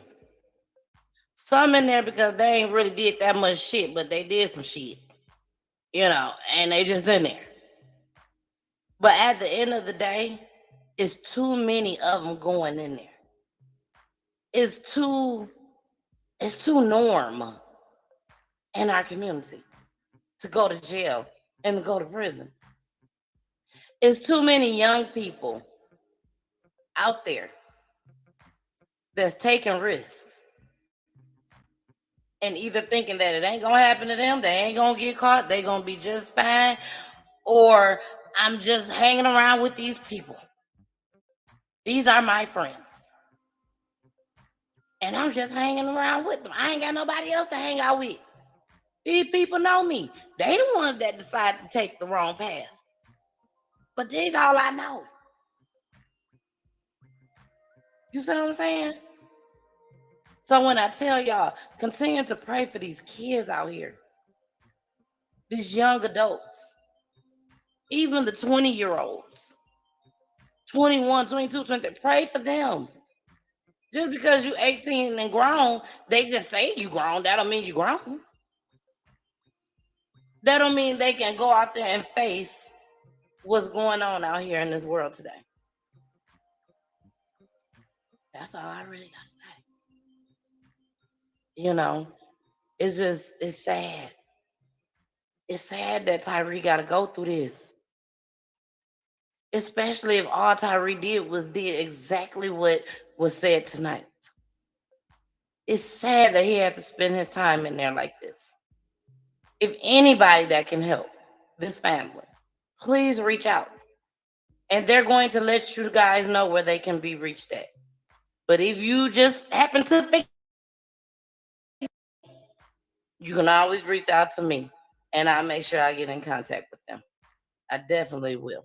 Some in there because they ain't really did that much shit, but they did some shit. And they just in there. But at the end of the day, it's too many of them going in there. It's too norm in our community to go to jail and to go to prison. It's too many young people out there that's taking risks and either thinking that it ain't gonna happen to them, they ain't gonna get caught, they gonna be just fine, or I'm just hanging around with these people. These are my friends. And I'm just hanging around with them. I ain't got nobody else to hang out with. These people know me. They the ones that decided to take the wrong path. But these all I know. You see what I'm saying? So when I tell y'all, continue to pray for these kids out here, these young adults, even the 20-year-olds, 21, 22, 23, pray for them. Just because you 18 and grown, they just say you grown. That don't mean you grown. That don't mean they can go out there and face what's going on out here in this world today. That's all I really got to say. It's sad. It's sad that Tyre got to go through this. Especially if all Tyre did exactly what was said tonight. It's sad that he had to spend his time in there like this. If anybody that can help this family, please reach out. And they're going to let you guys know where they can be reached at. But if you just happen to think, you can always reach out to me, and I'll make sure I get in contact with them. I definitely will.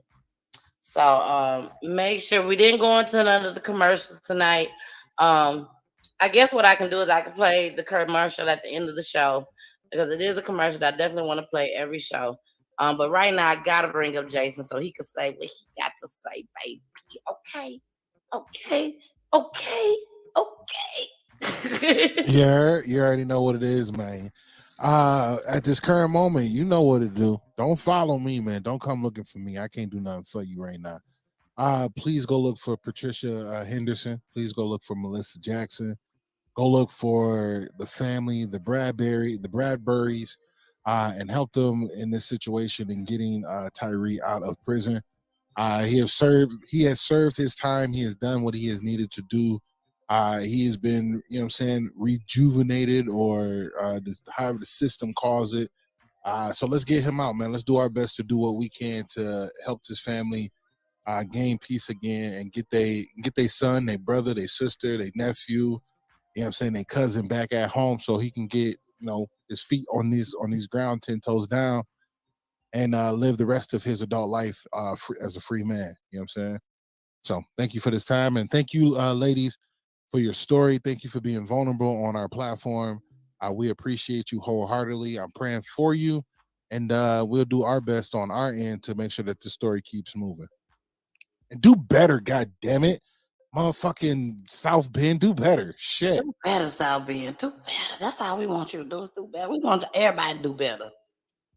So make sure we didn't go into none of the commercials tonight. I guess what I can do is I can play the commercial at the end of the show because it is a commercial that I definitely want to play every show. But right now I gotta bring up Jason so he can say what he got to say, baby. Okay. Yeah, you already know what it is, man. At this current moment, you know what to do. Don't follow me, man. Don't come looking for me. I can't do nothing for you right now. Please go look for Patricia Henderson. Please go look for Melissa Jackson. Go look for the family, the Bradburys, and help them in this situation in getting Tyre out of prison. He has served his time. He has done what he has needed to do. He has been, rejuvenated, or however the system calls it. So let's get him out, man. Let's do our best to do what we can to help this family gain peace again and get their son, their brother, their sister, their nephew, their cousin back at home so he can get, his feet on these ground 10 toes down and live the rest of his adult life as a free man. You know what I'm saying? So thank you for this time, and thank you, ladies, for your story. Thank you for being vulnerable on our platform. We appreciate you wholeheartedly. I'm praying for you, and we'll do our best on our end to make sure that the story keeps moving. And do better, God damn it. Motherfucking South Bend, do better. Shit. Do better, South Bend. Do better. That's all we want you to do is do better. We want everybody to do better.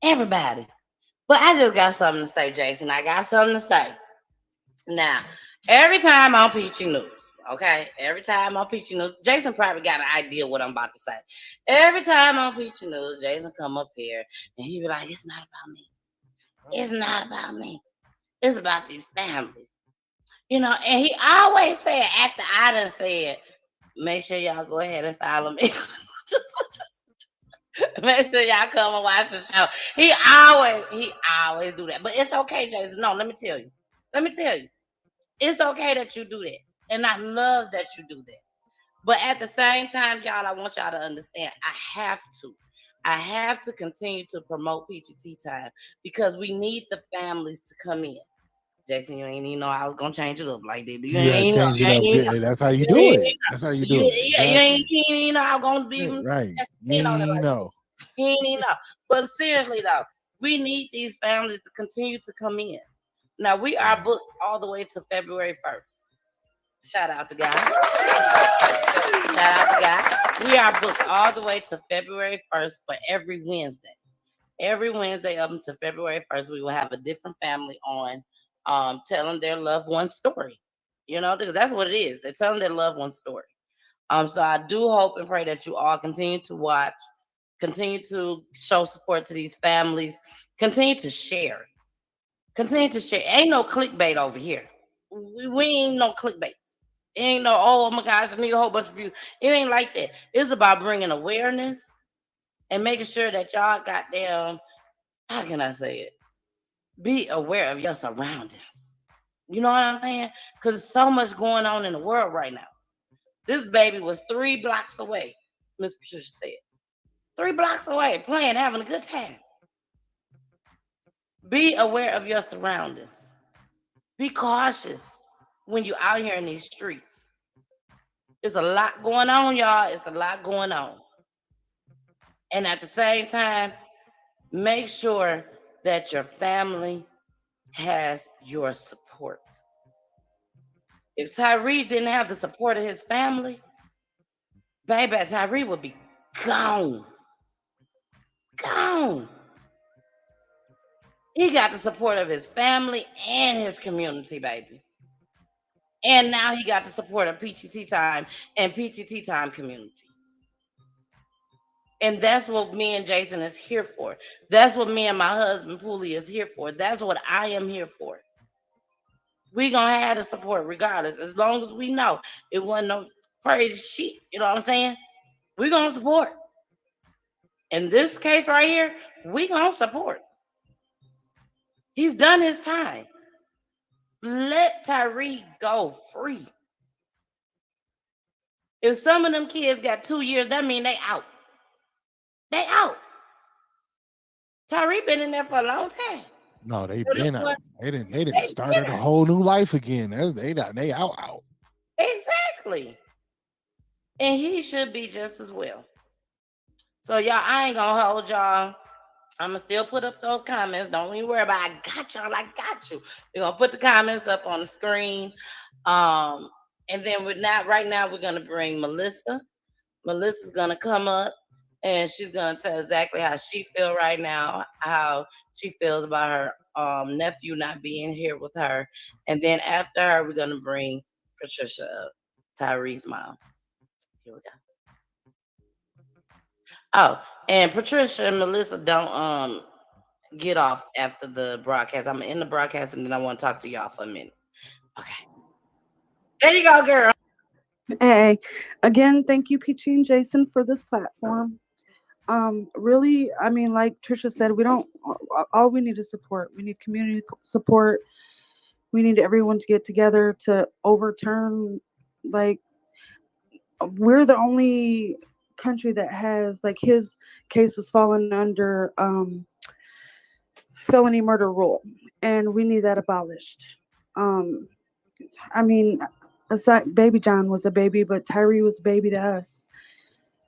Everybody. But I just got something to say, Jason. I got something to say. Now, every time on Peachy News, okay? Every time on Peachy News, Jason probably got an idea what I'm about to say. Every time on Peachy News, Jason come up here and he be like, it's not about me. It's not about me. It's about these families. And he always said, after I done said, make sure y'all go ahead and follow me. Make sure y'all come and watch the show. He always do that. But it's okay, Jason. No, let me tell you. It's okay that you do that. And I love that you do that. But at the same time, y'all, I want y'all to understand, I have to continue to promote Peachy Tea Time because we need the families to come in. Jason, you ain't even know I was gonna change it up like that. You ain't change it up. That's how you do it. That's how you do it. Yeah, you ain't know I was gonna be right. You know. He ain't even know. But seriously though, we need these families to continue to come in. Now we are booked all the way to February 1st. Shout out to God. Shout out to God. We are booked all the way to February 1st for every Wednesday. Every Wednesday up until February 1st, we will have a different family on telling their loved one story. You know, because that's what it is. They're telling their loved one story. So I do hope and pray that you all continue to watch, continue to show support to these families, continue to share. Continue to share. Ain't no clickbait over here. We ain't no clickbaits. It ain't no, oh my gosh, I need a whole bunch of views. It ain't like that. It's about bringing awareness and making sure that y'all goddamn, how can I say it? Be aware of your surroundings. You know what I'm saying? Because there's so much going on in the world right now. This baby was 3 blocks away, Miss Patricia said. 3 blocks away, playing, having a good time. Be aware of your surroundings. Be cautious when you're out here in these streets. There's a lot going on, y'all. It's a lot going on. And at the same time, make sure that your family has your support. If Tyree didn't have the support of his family, baby, Tyree would be gone. Gone. He got the support of his family and his community, baby. And now he got the support of Peachy Tea Time and Peachy Tea Time community. And that's what me and Jason is here for. That's what me and my husband, Poolie, is here for. That's what I am here for. We gonna have the support regardless, as long as we know it wasn't no crazy shit. You know what I'm saying? We gonna support. In this case right here, we gonna support. He's done his time. Let Tyree go free. If some of them kids got 2 years, that mean they out. They out. Tyree been in there for a long time. No, they been out. They didn't started a whole new life again. They out. Exactly. And he should be just as well. So y'all, I ain't gonna hold y'all. I'ma still put up those comments. Don't even worry about it. I got y'all. I got you. We're gonna put the comments up on the screen. And then right now we're gonna bring Melissa. Melissa's gonna come up and she's gonna tell exactly how she feel right now, how she feels about her nephew not being here with her. And then after her, we're gonna bring Patricia up, Tyree's mom. Here we go. Oh, and Patricia and Melissa don't get off after the broadcast. I'm in the broadcast and then I want to talk to y'all for a minute. Okay. There you go, girl. Hey, again, thank you, Peachy and Jason, for this platform. Really, I mean, like Trisha said, all we need is support. We need community support. We need everyone to get together to overturn, like, we're the only country that has, like, his case was falling under felony murder rule, and we need that abolished. I mean, aside, baby John was a baby, but Tyree was a baby to us,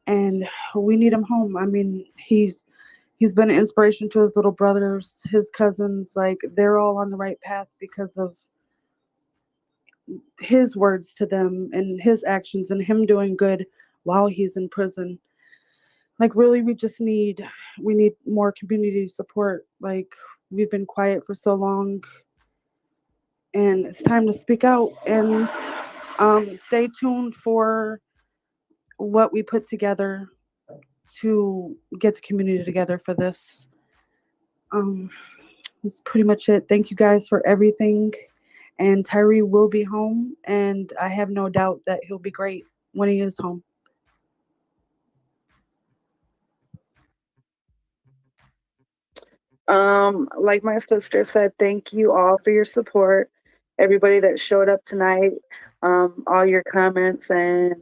and we need him home. I mean, he's been an inspiration to his little brothers, his cousins. Like, they're all on the right path because of his words to them and his actions and him doing good while he's in prison. Like, really, we need more community support. Like, we've been quiet for so long, and it's time to speak out. And stay tuned for what we put together to get the community together for this. That's pretty much it. Thank you guys for everything. And Tyree will be home, and I have no doubt that he'll be great when he is home. Like my sister said, thank you all for your support. Everybody that showed up tonight, all your comments and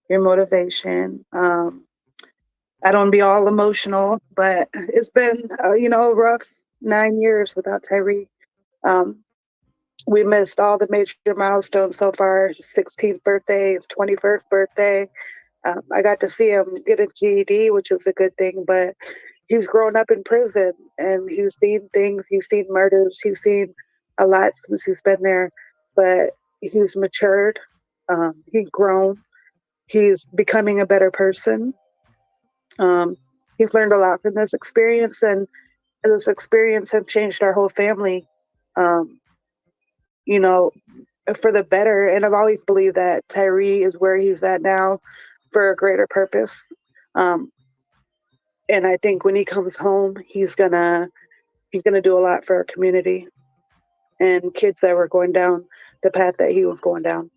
your motivation. I don't be all emotional, but it's been, a rough 9 years without Tyree. We missed all the major milestones so far, 16th birthday, 21st birthday. I got to see him get a GED, which was a good thing, but he's grown up in prison and he's seen things, he's seen murders, he's seen a lot since he's been there, but he's matured, he's grown, he's becoming a better person. He's learned a lot from this experience, and this experience has changed our whole family, um, you know, for the better. And I've always believed that Tyree is where he's at now for a greater purpose. Um, and I think when he comes home, he's gonna do a lot for our community and kids that were going down the path that he was going down.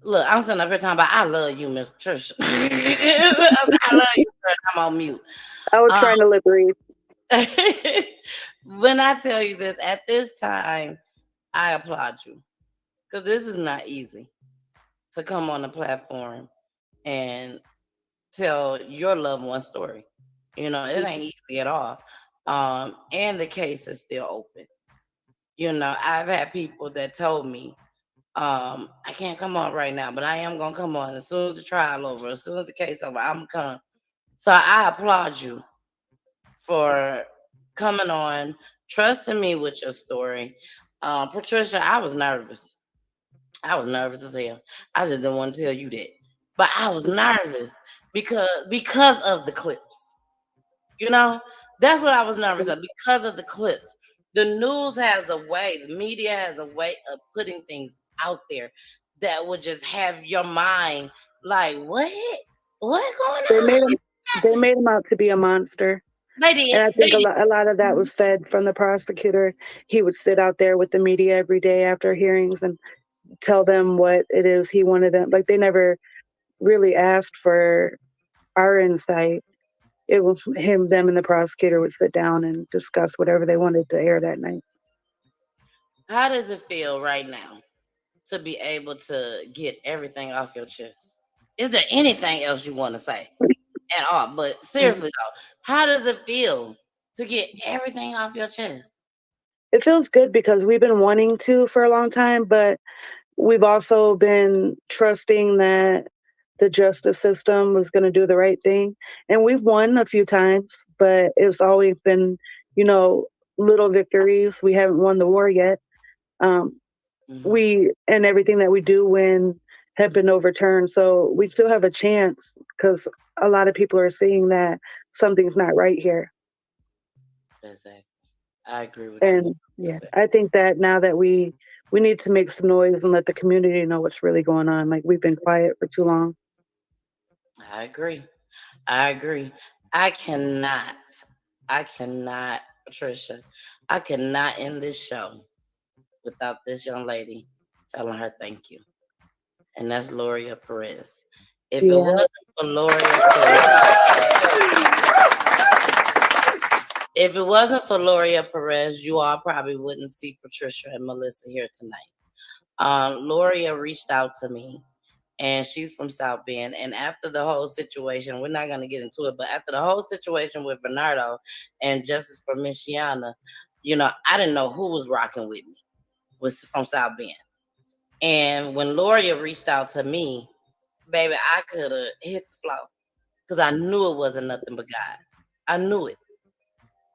Look, I'm sitting up here talking about I love you, Miss Patricia. I love you, but I'm on mute. I was Um, trying to liberate. when I tell you this, at this time, I applaud you because this is not easy to come on the platform and tell your loved one's story. It ain't easy at all. And the case is still open. I've had people that told me, I can't come on right now, but I am gonna come on as soon as the trial over, as soon as the case over, I'm gonna come. So I applaud you for coming on, trusting me with your story. Patricia, I was nervous. I was nervous as hell. I just didn't want to tell you that. But I was nervous because of the clips. That's what I was nervous of, because of the clips. The news has a way, the media has a way of putting things out there that would just have your mind like, what? What going They on? made him. What's They happening? made him out to be a monster, They did. and I They think a lot of that was fed from the prosecutor. He would sit out there with the media every day after hearings and tell them what it is he wanted them. Like they never really asked for our insight. It was him, them, and the prosecutor would sit down and discuss whatever they wanted to air that night. How does it feel right now to be able to get everything off your chest? Is there anything else you want to say at all? But seriously though, how does it feel to get everything off your chest? It feels good because we've been wanting to for a long time, but we've also been trusting that the justice system was going to do the right thing. And we've won a few times, but it's always been, you know, little victories. We haven't won the war yet. Um, Mhm. we and everything that we do win have been overturned. So we still have a chance because a lot of people are seeing that something's not right here. Exactly. I agree with you. And yeah, I think that now that we need to make some noise and let the community know what's really going on. Like we've been quiet for too long. I agree. I agree. I cannot, Patricia, I cannot end this show without this young lady telling her thank you. And that's Loria Perez. If it Yeah. wasn't for Loria Perez, if it wasn't for Loria Perez, you all probably wouldn't see Patricia and Melissa here tonight. Loria reached out to me, and she's from South Bend. And after the whole situation, we're not going to get into it, but after the whole situation with Bernardo and Justice for Michiana, I didn't know who was rocking with me, was from South Bend. And when Loria reached out to me, baby, I could have hit the floor because I knew it wasn't nothing but God. I knew it.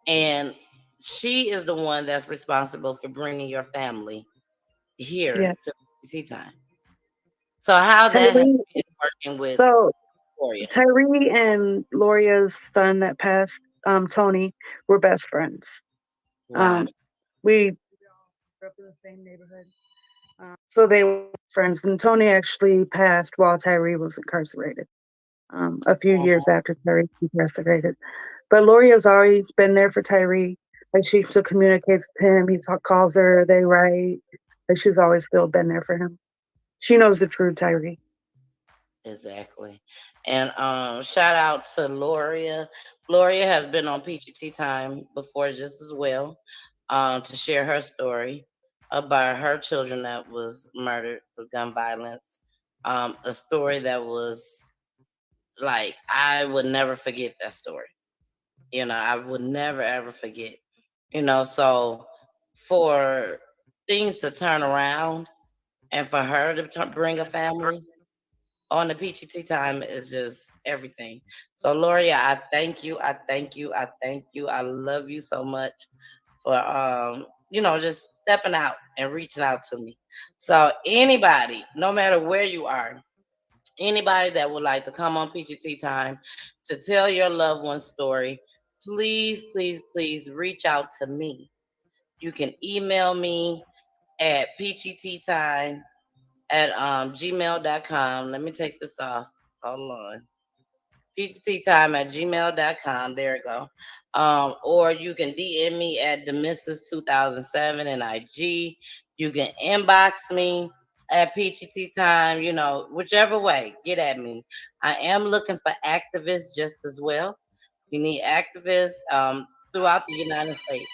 And she is the one that's responsible for bringing your family here Yeah. to tea time. So how that has Tyree, been working with so Gloria? Tyree and Loria's son that passed, Tony, were best friends. Wow. Um, we grew up in the same neighborhood. So they were friends. And Tony actually passed while Tyree was incarcerated, a few years after Tyree was incarcerated. But Loria's always been there for Tyree. Like she still communicates with him. Calls her. They write. Like she's always still been there for him. She knows the true Tyree. Exactly. And shout out to Loria. Loria has been on Peachy Tea Time before just as well, to share her story about her children that was murdered for gun violence. A story that was like, I would never forget that story. I would never ever forget. So for things to turn around and for her to bring a family on the Peachy Tea Time is just everything. So Loria, I thank you. I thank you. I thank you. I love you so much for just stepping out and reaching out to me. So anybody, no matter where you are, anybody that would like to come on Peachy Tea Time to tell your loved one's story, please, please, please reach out to me. You can email me at peachyteatime at gmail.com. Let me take this off. Hold on. peachyteatime@gmail.com. There we go. Or you can DM me at the Mrs. 2007 and IG. You can inbox me at Peachy Tea Time, whichever way, get at me. I am looking for activists just as well. We need activists throughout the United States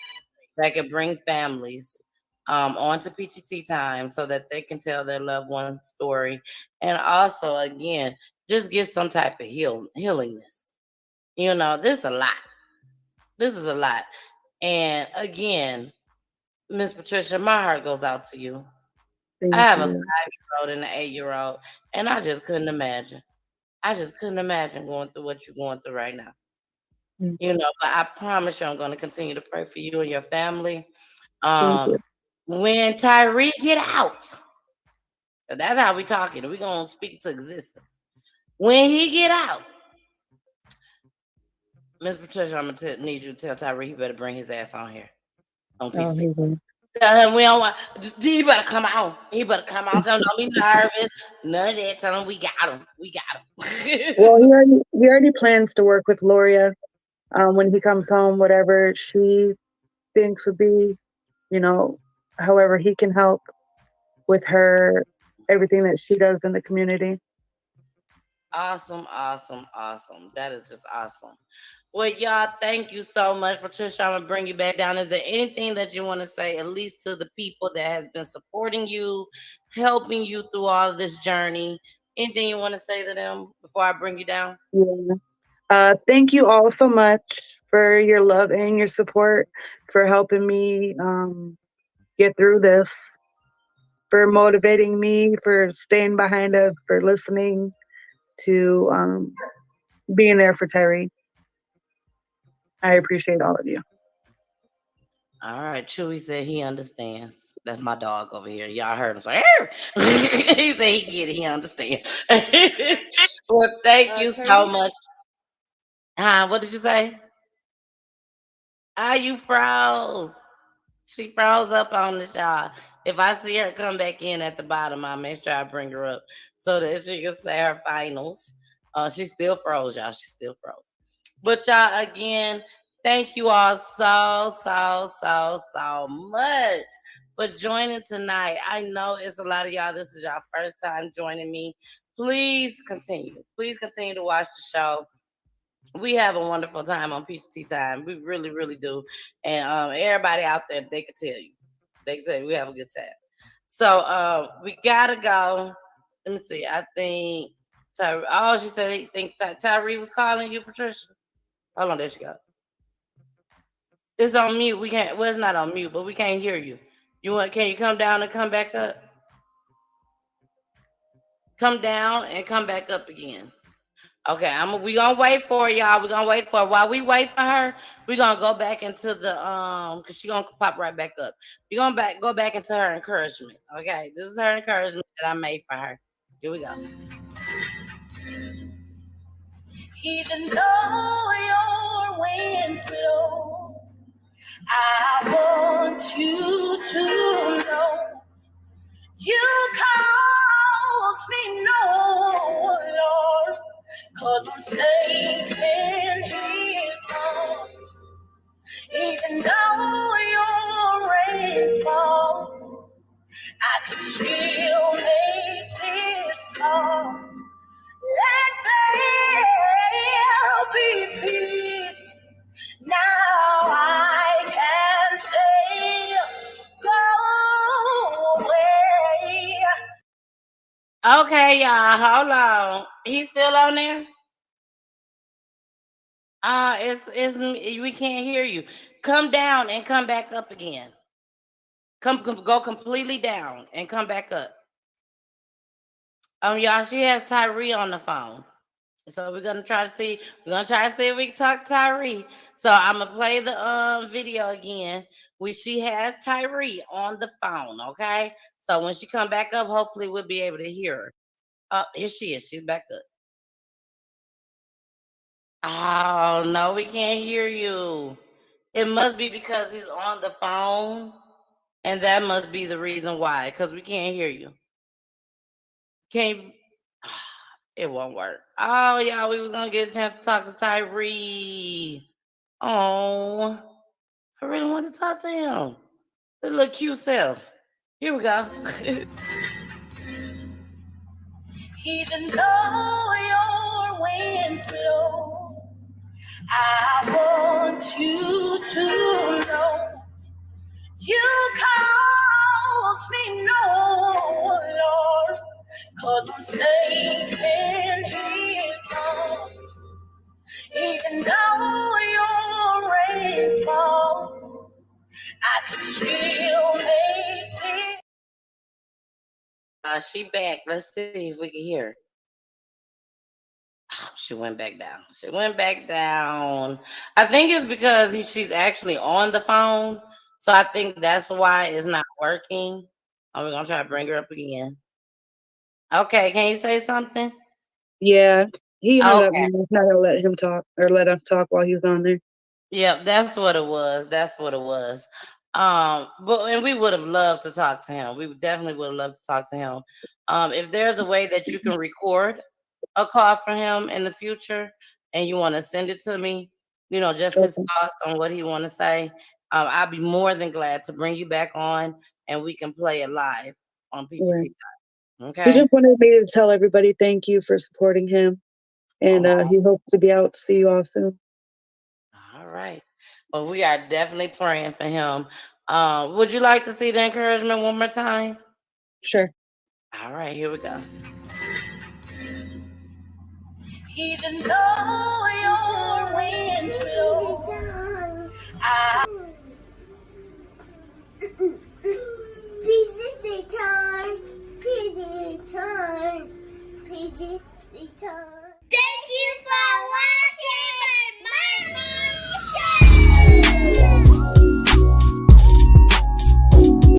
that can bring families onto Peachy Time so that they can tell their loved one's story. And also, again, just get some type of healingness. This is a lot. This is a lot. And again, Miss Patricia, my heart goes out to you. I Thank have a you. 5-year-old and an 8-year-old, and I just couldn't imagine. I just couldn't imagine going through what you're going through right now. Mm, But I promise you I'm going to continue to pray for you and your family. thank you. Um, when Tyree get out, that's how we talking. We're gonna speak it to existence. When he get out, Miss Patricia, I'm gonna need you to tell Tyree he better bring his ass on here on Oh, PCT. he will. Tell him we don't want. He better come on. He better come on. Tell him don't be nervous. None of that. Tell him we got him. We got him. Well, he already plans to work with Loria when he comes home, whatever she thinks would be, you know, however he can help with her, everything that she does in the community. Awesome, awesome, awesome. That is just awesome. Well, y'all, thank you so much, Patricia. I'm gonna bring you back down. Is there anything that you want to say, at least to the people that has been supporting you, helping you through all of this journey? Anything you want to say to them before I bring you down? Yeah. Thank you all so much for your love and your support, for helping me get through this, for motivating me, for staying behind us, for listening to being there for Terry. I appreciate all of you. All right, Chewy said he understands. That's my dog over here. Y'all heard him say, "Arr!" He said he get it, he understand. Well, thank you so Tyrese. much. What did you say? You froze. She froze up on the y'all. If I see her come back in at the bottom, I'll make sure I bring her up so that she can say her finals. She still froze, y'all. She still froze. But y'all, again, thank you all so much for joining tonight. I know it's a lot of y'all. This is your first time joining me. Please continue. Please continue to watch the show. We have a wonderful time on Peach Tea Time. We really, really do. And everybody out there, they can tell you. They can tell you we have a good time. So we gotta go. Let me see. I think she said he think Tyree was calling you, Patricia. Hold on, there she go. It's on mute. We can't. Well, it's not on mute, but we can't hear you. Can you come down and come back up? Come down and come back up again. Okay, we gonna wait for y'all. We gonna wait for her. While we wait for her, we gonna go back into the cause she gonna pop right back up. We gonna go back into her encouragement. Okay, this is her encouragement that I made for her. Here we go. Even though your winds blow, I want you to know you cause me no, Lord, cause I'm safe in his arms. Even though your rain falls, I can still make this call. Let there be peace. Now I can say, go away. Okay, y'all, hold on. He's still on there? It's we can't hear you. Come down and come back up again. Go completely down and come back up. Y'all, she has Tyre on the phone. So we're gonna try to see. We're gonna try to see if we can talk to Tyre. So I'm gonna play the video again. She has Tyre on the phone. Okay. So when she come back up, hopefully we'll be able to hear her. Here she is. She's back up. Oh no, we can't hear you. It must be because he's on the phone, and that must be the reason why. Because we can't hear you. Can't. It won't work. Oh, y'all, we was gonna get a chance to talk to Tyre. Oh, I really want to talk to him. His little cute self. Here we go. Even though your winds blow, I want you to know you cause me no, Lord, 'cause I'm safe in His arms. Even though your rain falls, I can still make it. She back. Let's see if we can hear her. Oh, she went back down. She went back down. I think it's because she's actually on the phone. So I think that's why it's not working. We're going to try to bring her up again. Okay, can you say something? Yeah, he hung up. I'm not gonna let him talk or let us talk while he was on there. Yep, that's what it was. That's what it was. And we would have loved to talk to him. We definitely would have loved to talk to him. If there's a way that you can record a call for him in the future and you want to send it to me, just his thoughts on what he want to say, I'll be more than glad to bring you back on and we can play it live on PEACHY Right. Time. He Okay. just wanted me to tell everybody thank you for supporting him, and he hopes to be out to see you all soon. All right. Well, we are definitely praying for him. Would you like to see the encouragement one more time? Sure. All right, here we go. Even though your winds blow, PEACHY time.